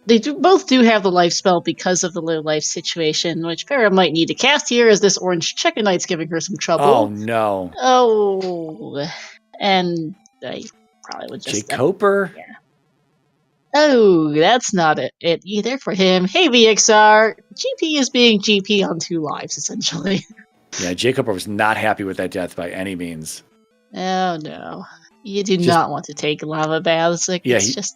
A: They both do have the life spell because of the low life situation, which Para might need to cast here as this orange Chicken Knight's giving her some trouble.
B: Oh, no.
A: Oh. And I probably would just...
B: jkoper?
A: Yeah. Oh, that's not it either for him. Hey, VXR. GP is being GP on 2 lives, essentially.
B: Yeah, jkoper was not happy with that death by any means.
A: Oh, no. You do not want to take lava baths. It's just...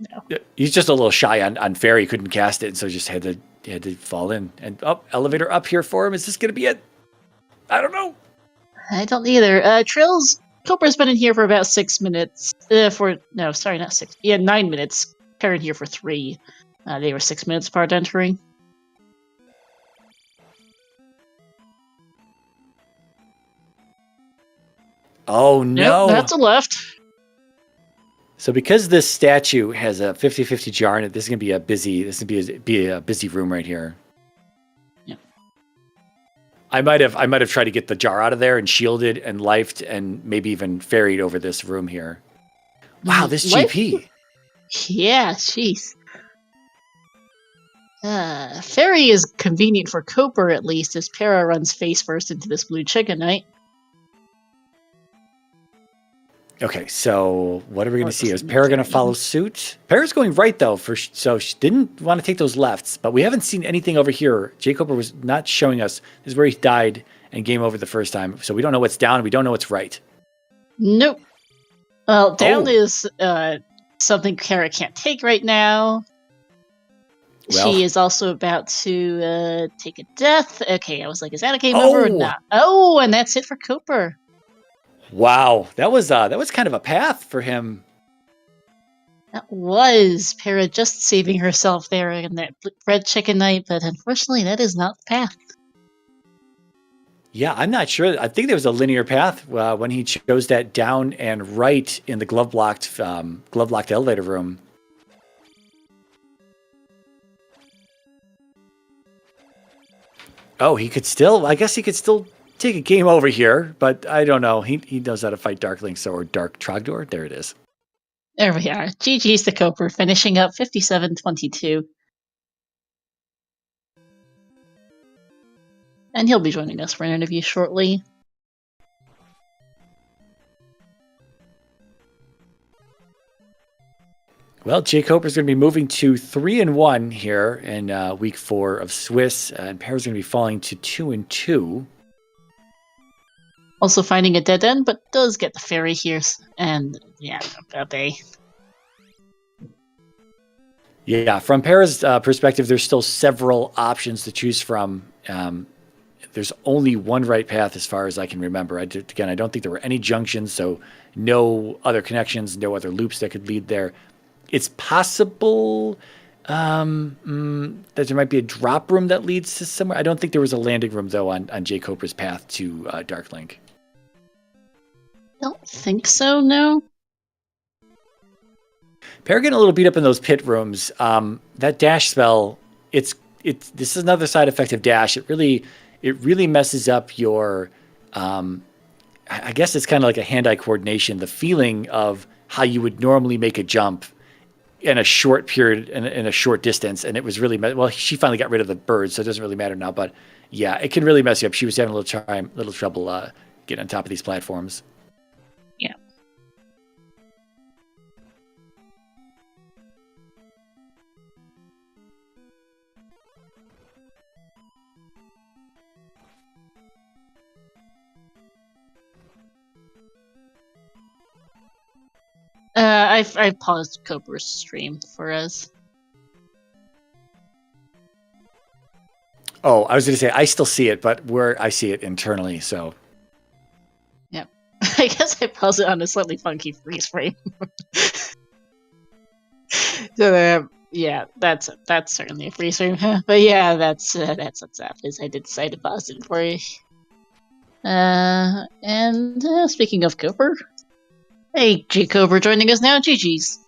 A: No.
B: He's just a little shy on Fairy. Couldn't cast it, and so just had to fall in. And elevator up here for him. Is this going to be it? I don't know.
A: I don't either. Trills, Cooper's been in here for about 6 minutes. 9 minutes. Para in here for 3. They were 6 minutes apart entering.
B: Oh, no.
A: Nope, that's a left.
B: So because this statue has a 50-50 jar in it, this is going to be a busy room right here.
A: Yeah.
B: I might have tried to get the jar out of there and shielded and lifed and maybe even ferried over this room here. Wow, this GP.
A: Yeah, jeez. Fairy is convenient for Cooper at least, as Para runs face first into this blue Chicken Knight.
B: Okay, so what are we going to see? Is Para going to follow suit? Para's going right, though, so she didn't want to take those lefts, but we haven't seen anything over here. jkoper was not showing us. This is where he died and game over the first time, so we don't know what's down, we don't know what's right.
A: Nope. Well, down is something Para can't take right now. Well, she is also about to take a death. Okay, I was like, is that a game over or not? Oh, and that's it for Cooper.
B: Wow, that was kind of a path for him.
A: That was Para just saving herself there in that red Chicken Knight, but unfortunately, that is not the path.
B: Yeah, I'm not sure. I think there was a linear path when he chose that down and right in the glove blocked elevator room. Oh, I guess he could still take a game over here, but I don't know. He knows how to fight Darklink or Dark Trogdor. There it is.
A: There we are. GG's to Cooper, finishing up 57-22. And he'll be joining us for an interview shortly.
B: Well, jkoper's going to be moving to 3-1 here in week 4 of Swiss, and Para's going to be falling to 2-2.
A: Also finding a dead end, but does get the Fairy here, and yeah, okay.
B: Yeah, from Para's perspective, there's still several options to choose from. There's only one right path as far as I can remember. Again, I don't think there were any junctions, so no other connections, no other loops that could lead there. It's possible that there might be a drop room that leads to somewhere. I don't think there was a landing room, though, on jkoper's path to Dark Link.
A: Don't think so, no.
B: Para getting a little beat up in those pit rooms. That dash spell, this is another side effect of dash. It really messes up your, I guess it's kind of like a hand-eye coordination, the feeling of how you would normally make a jump in a short period, in a short distance. And it was really, well, she finally got rid of the bird, so it doesn't really matter now. But yeah, it can really mess you up. She was having a little trouble getting on top of these platforms.
A: Yeah. I paused Coper's stream for us.
B: Oh, I was going to say, I still see it, but I see it internally, so.
A: Yep. I guess I paused it on a slightly funky freeze frame. So, yeah, that's certainly a freeze frame. But yeah, that's what's up, is I did decide to pause it for you. And speaking of Coper, hey, jkoper joining us now. GG's.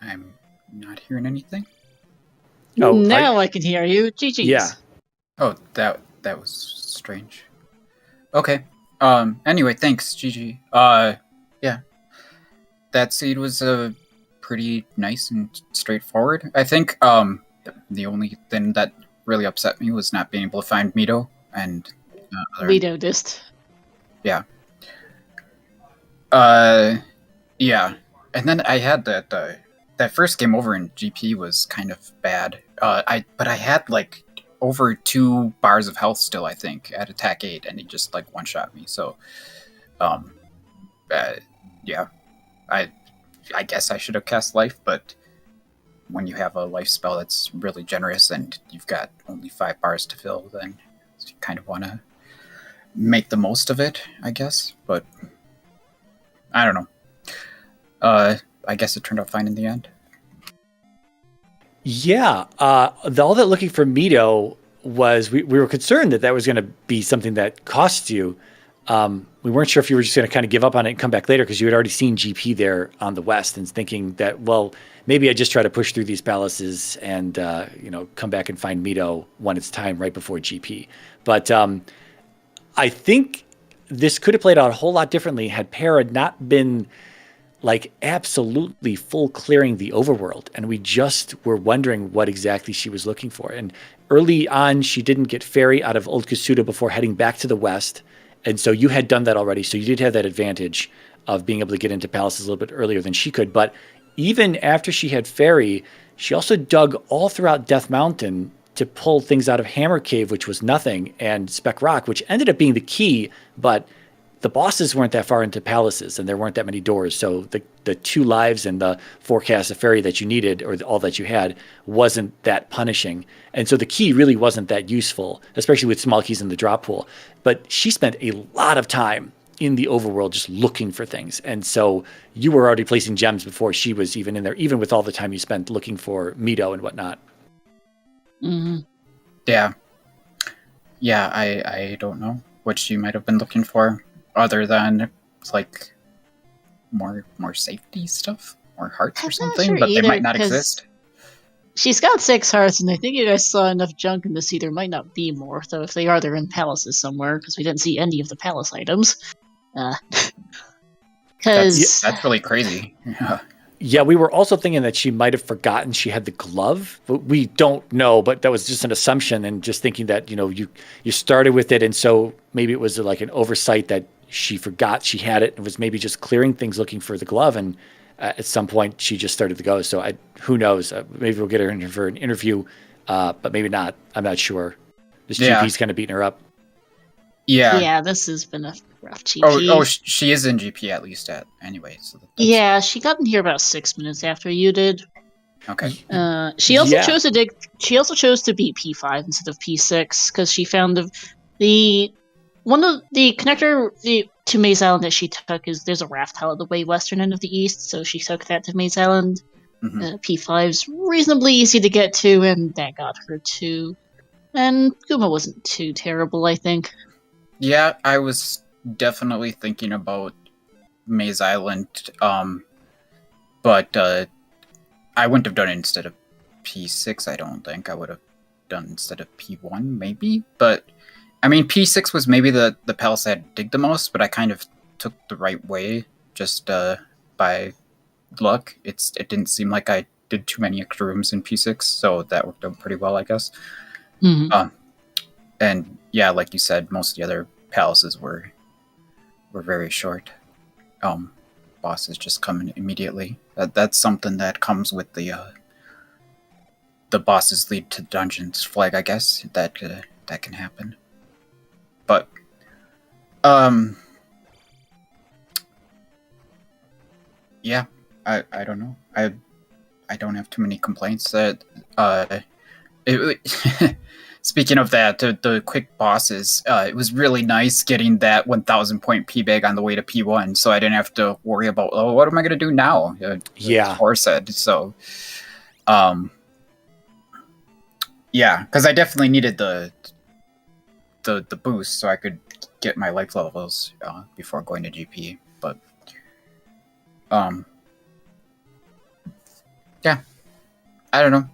C: I'm not hearing anything.
A: Oh, now I can hear you. GG's.
B: Yeah.
C: Oh, that was strange. Okay. Anyway, thanks, GG. Yeah. That seed was pretty nice and straightforward. I think the only thing that really upset me was not being able to find Mito and
A: we noticed.
C: Yeah. Yeah. And then I had that first game over in GP was kind of bad. But I had like over 2 bars of health still, I think, at attack 8, and he just like one-shot me. So, yeah, I guess I should have cast life, but when you have a life spell that's really generous and you've got only 5 bars to fill, then you kind of want to make the most of it, I guess. But I don't know. I guess it turned out fine in the end.
B: Yeah, all that looking for Mito was we were concerned that was going to be something that cost you. We weren't sure if you were just going to kind of give up on it and come back later because you had already seen GP there on the west and thinking that, well, maybe I just try to push through these palaces and come back and find Mito when it's time right before GP. But I think this could have played out a whole lot differently had Para not been like absolutely full clearing the overworld. And we just were wondering what exactly she was looking for. And early on, she didn't get Fairy out of Old Kasuda before heading back to the west. And so you had done that already. So you did have that advantage of being able to get into palaces a little bit earlier than she could. But even after she had Fairy, she also dug all throughout Death Mountain to pull things out of Hammer Cave, which was nothing, and Spec Rock, which ended up being the key, but the bosses weren't that far into palaces and there weren't that many doors. So the 2 lives and the forecast of Fairy that you needed, or all that you had, wasn't that punishing. And so the key really wasn't that useful, especially with small keys in the drop pool. But she spent a lot of time in the overworld just looking for things. And so you were already placing gems before she was even in there, even with all the time you spent looking for Mito and whatnot.
A: Mm-hmm.
C: Yeah. Yeah, I don't know what she might have been looking for, other than like more safety stuff or hearts or something,
A: sure
C: but
A: either,
C: they might not exist.
A: She's got 6 hearts, and I think you guys saw enough junk in the sea. There might not be more, though. If they are, they're in palaces somewhere, because we didn't see any of the palace items. Because
C: That's really crazy. Yeah.
B: Yeah, we were also thinking that she might have forgotten she had the glove. But we don't know, but that was just an assumption, and just thinking that, you started with it, and so maybe it was like an oversight that she forgot she had it and was maybe just clearing things looking for the glove, and at some point she just started to go. So who knows? Maybe we'll get her in for an interview but maybe not. I'm not sure. This
C: Yeah.
B: GP's kind of beating her up.
C: Yeah.
A: Yeah, this has been a rough GP.
C: She is in GP at least anyway. So that's...
A: Yeah, she got in here about 6 minutes after you did.
C: Okay.
A: She also chose to dig. She also chose to beat P5 instead of P6 because she found the one of the connector to Maze Island that she took is there's a raft tile at the way western end of the east, so she took that to Maze Island. P5's reasonably easy to get to, and that got her too. And Guma wasn't too terrible, I think.
C: Yeah, I was definitely thinking about Maze Island, but I wouldn't have done it instead of P6, I don't think. I would have done instead of P1, maybe. But, I mean, P6 was maybe the palace I had to dig the most, but I kind of took the right way just by luck. It didn't seem like I did too many extra rooms in P6, so that worked out pretty well, I guess. And yeah, like you said, most of the other palaces were very short. Bosses just come in immediately. That's something that comes with the bosses lead to dungeons flag, I guess. That can happen. But yeah, I don't know. I don't have too many complaints. Speaking of that, the quick bosses, it was really nice getting that 1,000 point P-bag on the way to P1, so I didn't have to worry about, what am I going to do now? Or said, so, yeah, because I definitely needed the boost so I could get my life levels before going to GP, but, yeah, I don't know.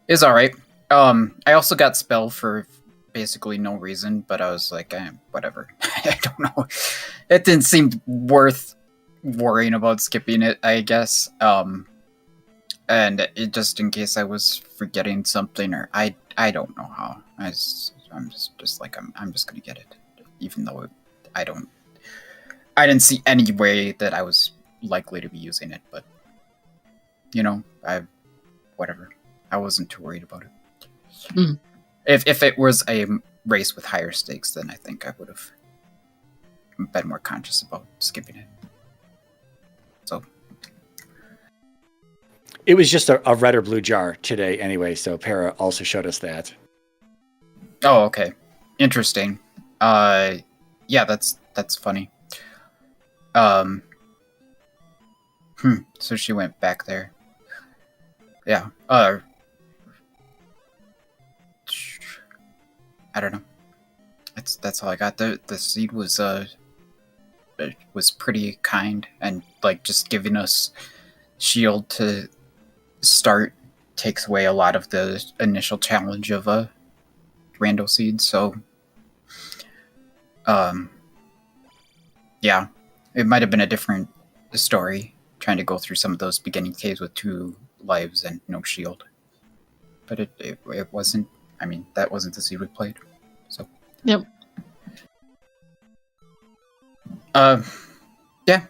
C: It's alright. I also got spell for basically no reason, but I was like, whatever. I don't know. It didn't seem worth worrying about skipping it, I guess. And it just in case I was forgetting something, or I don't know how. I'm just like, I'm just gonna get it, even though I didn't see any way that I was likely to be using it, but whatever. I wasn't too worried about it. If it was a race with higher stakes, then I think I would have been more conscious about skipping it. So
B: it was just a red or blue jar today anyway, so Para also showed us that.
C: Oh, okay. Interesting. Yeah, that's funny. So she went back there. Yeah. I don't know. That's all I got. The seed was pretty kind, and like just giving us shield to start takes away a lot of the initial challenge of a rando seed. So yeah, it might have been a different story trying to go through some of those beginning caves with 2 lives and no shield, but it wasn't. I mean, that wasn't the seed we played, so.
A: Yep.
C: Yeah.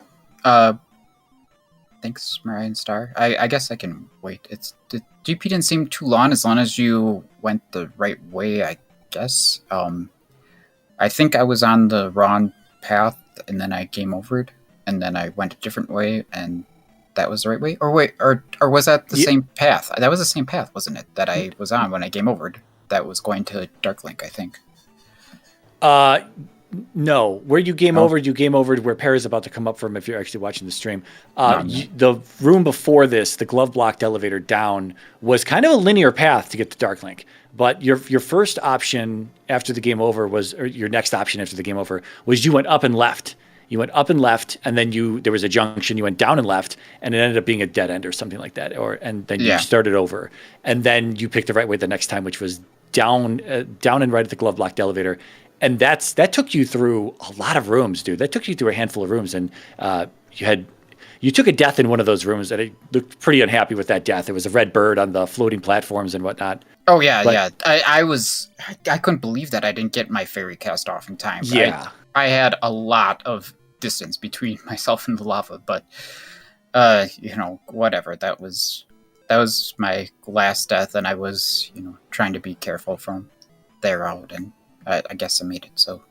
C: Thanks, Mariah and Star. I guess I can wait. The GP didn't seem too long as you went the right way, I guess. I think I was on the wrong path, and then I game overed, and then I went a different way, and that was the right way? Or wait, or was that the same path? That was the same path, wasn't it, that I was on when I game overed? That was going to Darklink, I think.
B: No. Where you game overed where Para's about to come up from if you're actually watching the stream. The room before this, the glove blocked elevator down, was kind of a linear path to get to Darklink. But your first option after the game over or your next option after the game over, was you went up and left. You went up and left, and then there was a junction. You went down and left, and it ended up being a dead end or something like that. And then you started over, and then you picked the right way the next time, which was down and right at the glove blocked elevator, and that took you through a lot of rooms, dude. That took you through a handful of rooms, and you took a death in one of those rooms, and I looked pretty unhappy with that death. It was a red bird on the floating platforms and whatnot.
C: Oh yeah, yeah. I couldn't believe that I didn't get my fairy cast off in time.
B: Yeah,
C: I had a lot of distance between myself and the lava, but whatever. That was that was my last death, and I was trying to be careful from there out, and I guess I made it. So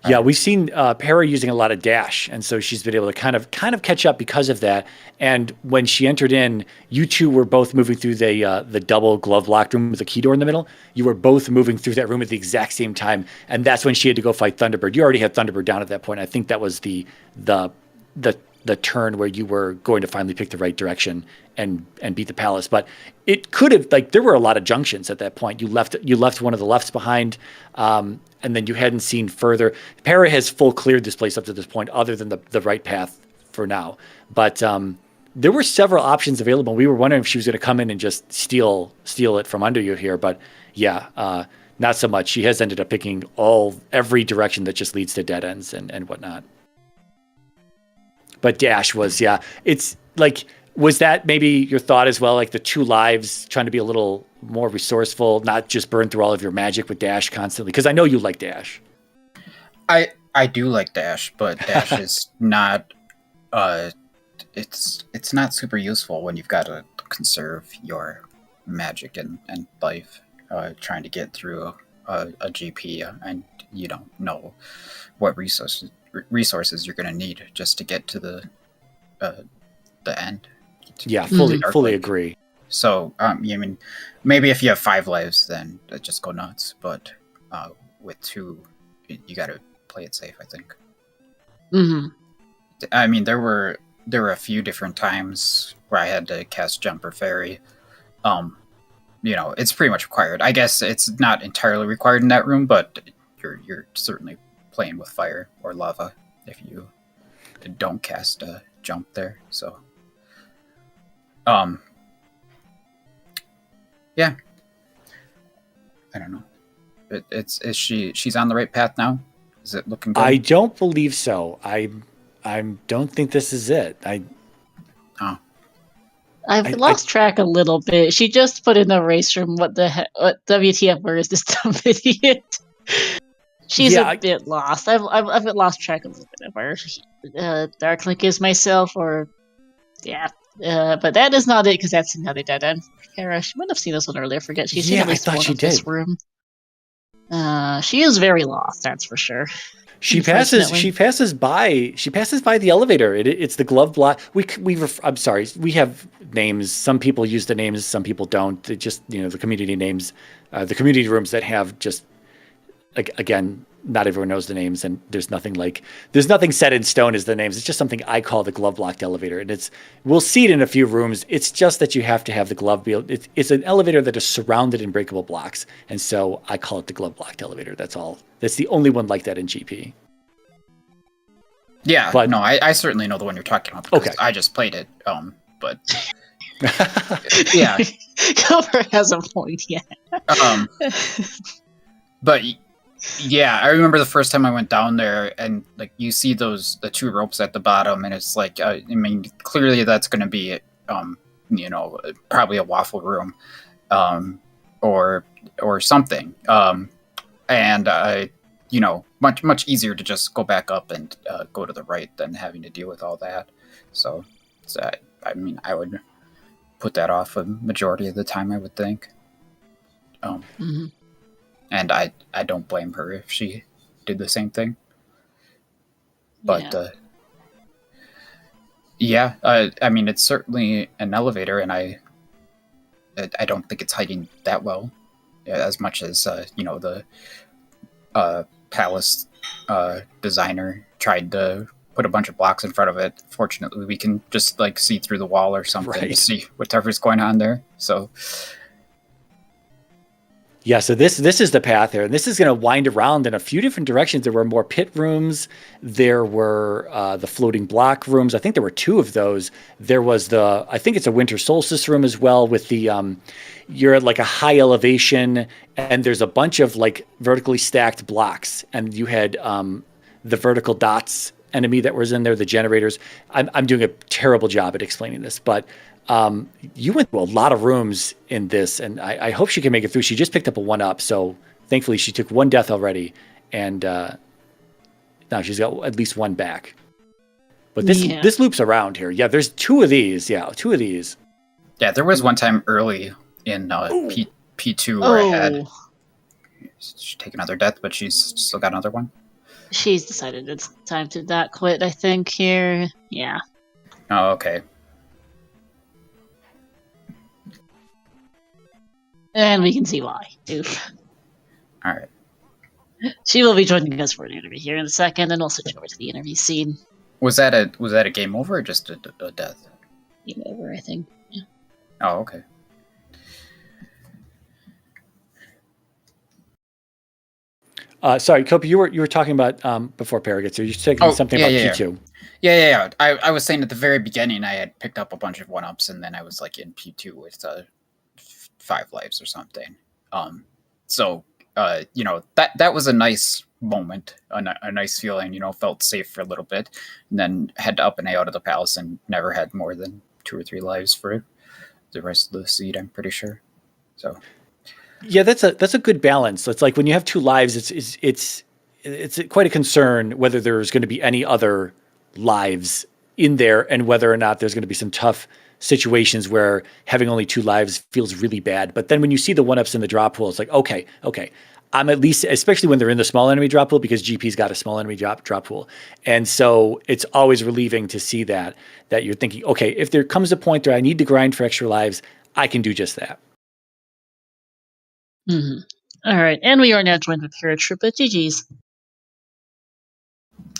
B: yeah, we've seen Para using a lot of dash, and so she's been able to kind of catch up because of that. And when she entered in, you two were both moving through the double glove locked room with the key door in the middle. You were both moving through that room at the exact same time, and that's when she had to go fight Thunderbird. You already had Thunderbird down at that point. I think that was the turn where you were going to finally pick the right direction and beat the palace. But it could have, like, there were a lot of junctions at that point. You left one of the lefts behind, and then you hadn't seen further. Para has full cleared this place up to this point, other than the right path for now. But there were several options available. We were wondering if she was going to come in and just steal it from under you here. But yeah, not so much. She has ended up picking every direction that just leads to dead ends and whatnot. But dash was, yeah, it's like, was that maybe your thought as well? Like the 2 lives, trying to be a little more resourceful, not just burn through all of your magic with dash constantly? Because I know you like dash.
C: I do like dash, but dash is not it's not super useful when you've got to conserve your magic and life, trying to get through a GP, and you don't know what resources you're going to need just to get to the end.
B: Yeah, fully agree.
C: So, I mean, maybe if you have 5 lives, then just go nuts. But with 2, you got to play it safe, I think.
A: Mm-hmm.
C: I mean, there were a few different times where I had to cast Jump or Fairy. It's pretty much required. I guess it's not entirely required in that room, but you're certainly playing with fire or lava if you don't cast a Jump there. So, yeah, I don't know. She's on the right path now? Is it looking good?
B: I don't believe so. I don't think this is it.
A: I've lost track a little bit. She just put in the race room. What WTF? Where is this dumb idiot? She's a bit lost. I've lost track a little bit of her. Dark Link is myself, or yeah. But that is not it, because that's another dead end. Kara, she might have seen this one earlier. Forget she's seen at least one of this room. She is very lost. That's for sure.
B: She passes by the elevator. It's the glove block. I'm sorry. We have names. Some people use the names. Some people don't. It just, the community names, the community rooms that have just, again, not everyone knows the names, and there's nothing set in stone as the names. It's just something I call the glove blocked elevator. And we'll see it in a few rooms. It's just that you have to have the glove be. It's an elevator that is surrounded in breakable blocks. And so I call it the glove blocked elevator. That's all. That's the only one like that in GP.
C: Yeah, but no, I certainly know the one you're talking about, because I just played it. But yeah,
A: Cover has a point. Yeah.
C: But yeah, I remember the first time I went down there, and like you see the 2 ropes at the bottom, and it's like, I mean, clearly that's going to be, probably a waffle room, or something, and much easier to just go back up and go to the right than having to deal with all that. So I mean, I would put that off a majority of the time, I would think. And I don't blame her if she did the same thing. But I mean, it's certainly an elevator, and I don't think it's hiding that well, as much as the palace designer tried to put a bunch of blocks in front of it. Fortunately, we can just see through the wall or something to see whatever's going on there. So.
B: Yeah, so this is the path here, and this is going to wind around in a few different directions. There were more pit rooms. There were the floating block rooms. I think there were 2 of those. There was I think it's a winter solstice room as well, with the you're at a high elevation, and there's a bunch of vertically stacked blocks, and you had the vertical dots enemy that was in there, the generators. I'm doing a terrible job at explaining this, but you went through a lot of rooms in this, and I hope she can make it through. She just picked up a 1-up, so thankfully she took 1 death already, and now she's got at least 1 back. But this loops around here. Yeah, there's 2 of these. Yeah, 2 of these.
C: Yeah, there was one time early in P2 where I had she take another death, but she's still got another one.
A: She's decided it's time to not quit, I think, here. Yeah.
C: Oh, okay.
A: And we can see why. Oof.
C: All right.
A: She will be joining us for an interview here in a second, and we'll switch over to the interview scene.
C: Was that a game over or just a death?
A: Game over, I think. Yeah.
C: Oh, okay.
B: Sorry, Kopi, you were talking about before Para gets here. You're saying something about P2.
C: Yeah. I was saying at the very beginning I had picked up a bunch of 1-ups, and then I was like in P2 with 5 lives or something. So that was a nice moment, a nice feeling. Felt safe for a little bit, and then had to up and out of the palace and never had more than 2 or 3 lives for the rest of the seed. I'm pretty sure. So.
B: Yeah, that's a good balance. It's like when you have 2 lives, it's quite a concern whether there's going to be any other lives in there, and whether or not there's going to be some tough situations where having only 2 lives feels really bad. But then when you see the 1-ups in the drop pool, it's like, okay, I'm at least, especially when they're in the small enemy drop pool, because GP's got a small enemy drop pool. And so it's always relieving to see that you're thinking, okay, if there comes a point where I need to grind for extra lives, I can do just that.
A: Mm-hmm. All right, and we are now joined with Paratroopa. GG's.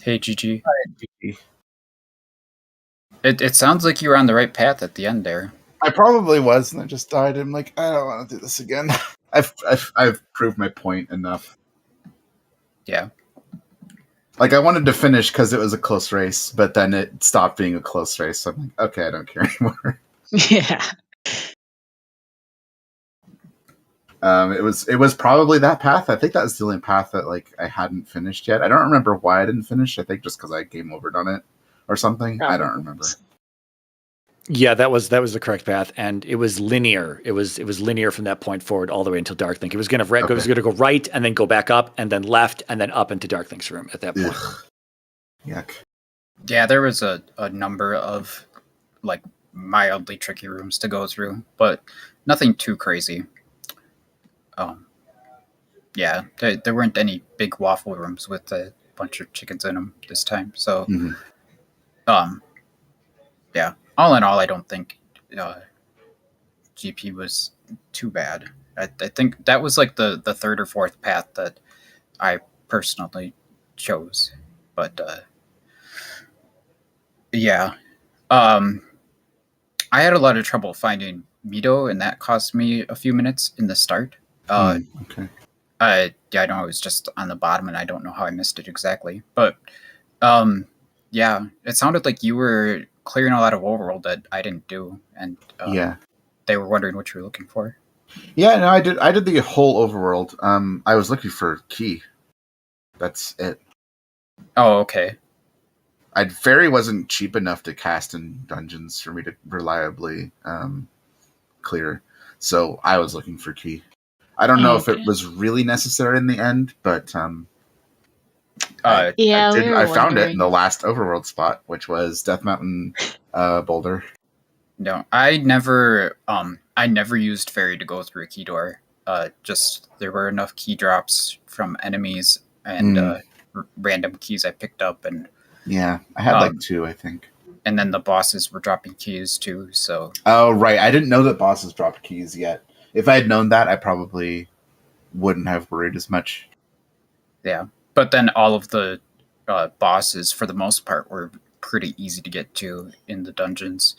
C: Hey, GG.
D: Hi, GG.
C: It sounds like you were on the right path at the end there.
D: I probably was, and I just died. I'm like, I don't want to do this again. I've proved my point enough.
C: Yeah.
D: Like, I wanted to finish because it was a close race, but then it stopped being a close race. So I'm like, okay, I don't care anymore.
A: Yeah.
D: It was probably that path. I think that was the only path that I hadn't finished yet. I don't remember why I didn't finish. I think just because I game overed on it or something. I don't remember.
B: Yeah, that was the correct path, and it was linear. It was linear from that point forward all the way until Darklink. It was going to go right and then go back up and then left and then up into Darklink's room at that point.
D: Ugh. Yuck.
C: Yeah, there was a number of mildly tricky rooms to go through, but nothing too crazy. Yeah, there weren't any big waffle rooms with a bunch of chickens in them this time. So, yeah. All in all, I don't think GP was too bad. I think that was like the 3rd or 4th path that I personally chose. But yeah, I had a lot of trouble finding Mito, and that cost me a few minutes in the start.
D: Okay.
C: Yeah, I know it was just on the bottom, and I don't know how I missed it exactly. But yeah, it sounded like you were clearing a lot of overworld that I didn't do, and they were wondering what you were looking for.
D: Yeah, no, I did the whole overworld. I was looking for key. That's it.
C: Oh, okay.
D: Fairy wasn't cheap enough to cast in dungeons for me to reliably clear, so I was looking for key. I don't know if it was really necessary in the end, but I found it in the last overworld spot, which was Death Mountain Boulder.
C: No, I never used Fairy to go through a key door. Just there were enough key drops from enemies and random keys I picked up, and
D: yeah, I had 2, I think.
C: And then the bosses were dropping keys too. So
D: oh right, I didn't know that bosses dropped keys yet. If I had known that, I probably wouldn't have worried as much.
C: Yeah, but then all of the bosses, for the most part, were pretty easy to get to in the dungeons.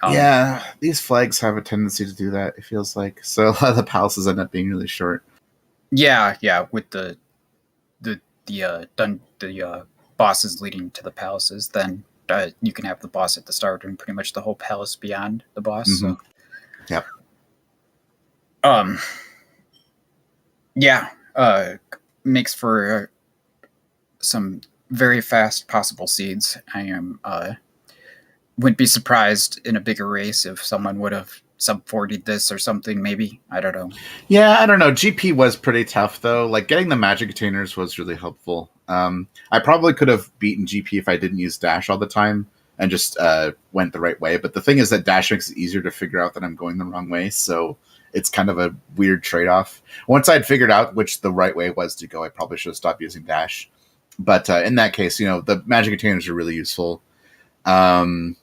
D: Yeah, these flags have a tendency to do that, it feels like. So a lot of the palaces end up being really short.
C: Yeah, with the bosses leading to the palaces, then you can have the boss at the start and pretty much the whole palace beyond the boss.
D: Mm-hmm.
C: So.
D: Yep.
C: Yeah, makes for some very fast possible seeds. I am wouldn't be surprised in a bigger race if someone would have sub 40'd this or something, maybe. I don't know.
D: Yeah, I don't know. GP was pretty tough, though. Getting the magic containers was really helpful. I probably could have beaten GP if I didn't use dash all the time, and just went the right way. But the thing is that dash makes it easier to figure out that I'm going the wrong way. So it's kind of a weird trade-off. Once I'd figured out which the right way was to go, I probably should have stopped using dash. But in that case, the magic containers are really useful. And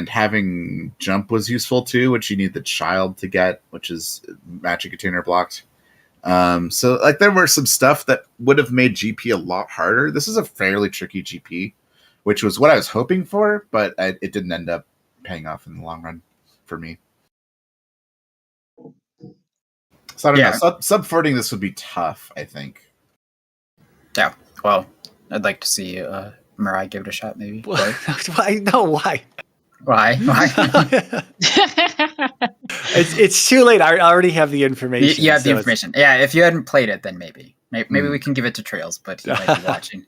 D: having jump was useful too, which you need the child to get, which is magic container blocked. So like there were some stuff that would have made GP a lot harder. This is a fairly tricky GP, which was what I was hoping for, but it didn't end up paying off in the long run for me. So I don't know. Sub-40 this would be tough, I think.
C: Yeah. Well, I'd like to see Mirai give it a shot, maybe.
B: Why? No, why?
C: Why?
B: It's too late. I already have the information.
C: You have the information. Yeah, if you hadn't played it, then maybe we can give it to Trails, but he might be watching.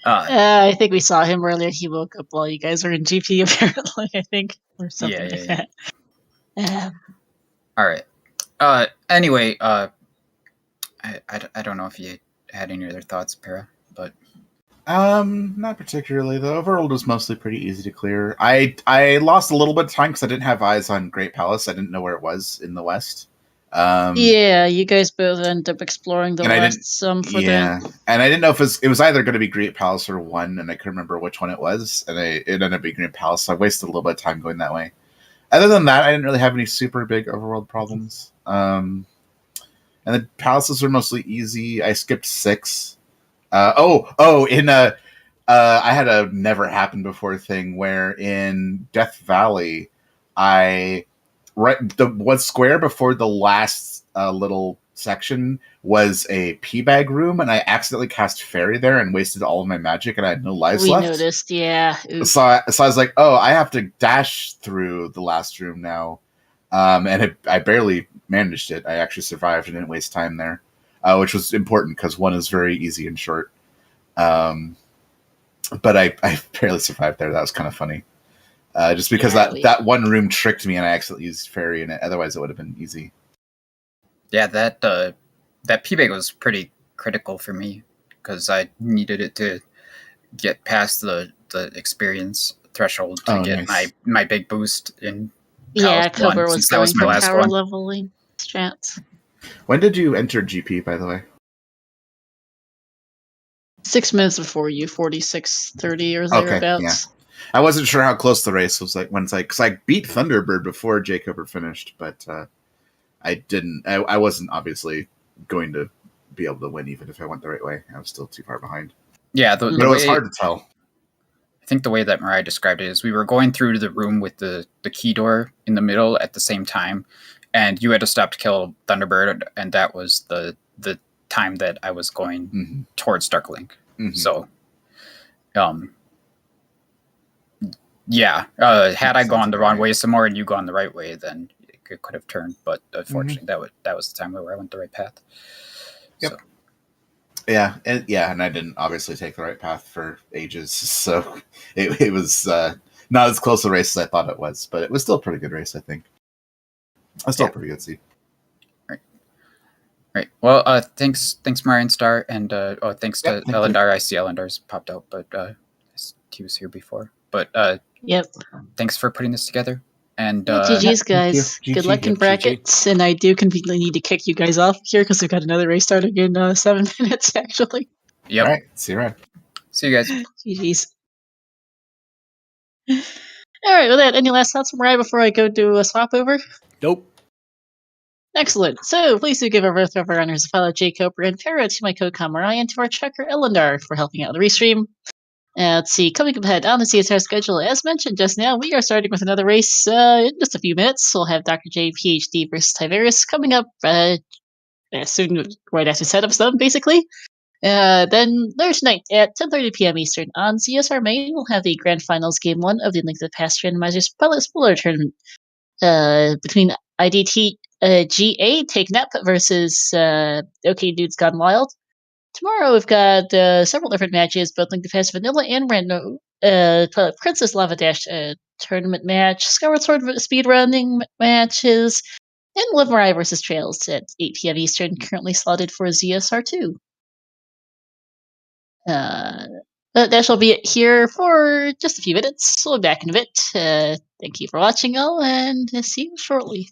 A: I think we saw him earlier. He woke up while you guys were in GP, apparently, I think. Or something like that.
C: All right. Anyway, I don't know if you had any other thoughts, Para, but...
D: Not particularly. The overworld was mostly pretty easy to clear. I lost a little bit of time because I didn't have eyes on Great Palace. I didn't know where it was in the west.
A: Yeah, you guys both ended up exploring the west some for that.
D: And I didn't know if it was either going to be Great Palace or 1, and I couldn't remember which one it was. And it ended up being Great Palace, so I wasted a little bit of time going that way. Other than that, I didn't really have any super big overworld problems. And the palaces are mostly easy. I skipped 6. I had a never happened before thing where in Death Valley, one square before the last little section was a pee bag room, and I accidentally cast fairy there and wasted all of my magic, and I had no lives left.
A: We noticed, yeah.
D: So I was like, oh, I have to dash through the last room now, and I barely managed it. I actually survived and didn't waste time there, which was important because 1 is very easy and short. But I barely survived there. That was kind of funny. Just because that one room tricked me and I accidentally used fairy in it. Otherwise, it would have been easy.
C: Yeah, that P-Bag was pretty critical for me because I needed it to get past the experience threshold to get my big boost in
A: Koper was going for power leveling strats.
D: When did you enter GP, by the way?
A: 6 minutes before you, 46:30 or thereabouts.
D: Yeah. I wasn't sure how close the race was. Because I beat Thunderbird before jkoper finished, but I didn't. I wasn't obviously going to be able to win even if I went the right way. I was still too far behind.
C: Yeah,
D: but it was hard to tell.
C: I think the way that Mirai described it is we were going through the room with the key door in the middle at the same time, and you had to stop to kill Thunderbird, and that was the time that I was going towards Darklink. Mm-hmm. So, had I gone the wrong way some more and you gone the right way, then it could have turned. But unfortunately, that was the time where I went the right path.
D: Yep. So. Yeah, and I didn't obviously take the right path for ages, so it was not as close a race as I thought it was, but it was still a pretty good race, I think. That's still a pretty good seed.
C: Right. Well, thanks, Marion Star, and thanks to Elendar. I see Elendar's popped out, but he was here before. But thanks for putting this together. And
A: GG's, guys. Good luck in brackets. And I do conveniently need to kick you guys off here because we've got another race starting in 7 minutes, actually.
C: Yep.
D: All right. See you around.
C: See you guys.
A: GG's. All right. Well, then, any last thoughts from Mariah before I go do a swap over?
B: Nope.
A: Excellent. So please do give our both of our runners a follow, jkoper and Para, to my co-com Mariah, and to our checker Elendar for helping out the restream. Let's see, coming up ahead on the ZSR schedule, as mentioned just now, we are starting with another race in just a few minutes. We'll have Dr. J, PhD versus Tyverus coming up soon, right after setups done, basically. Then Thursday night at 10:30 p.m. Eastern on ZSR Main, we'll have the Grand Finals Game 1 of the Link to the Past Randomizer Spoiler Tournament between IDT GA Take Nap versus OK Dudes Gone Wild. Tomorrow we've got several different matches, both Link to Past Vanilla and Rando. Princess Lava Dash tournament match, Skyward Sword speedrunning matches, and Live Mariah versus Trails at 8 p.m. Eastern, currently slotted for ZSR2. That shall be it here for just a few minutes. We'll be back in a bit. Thank you for watching all, and see you shortly.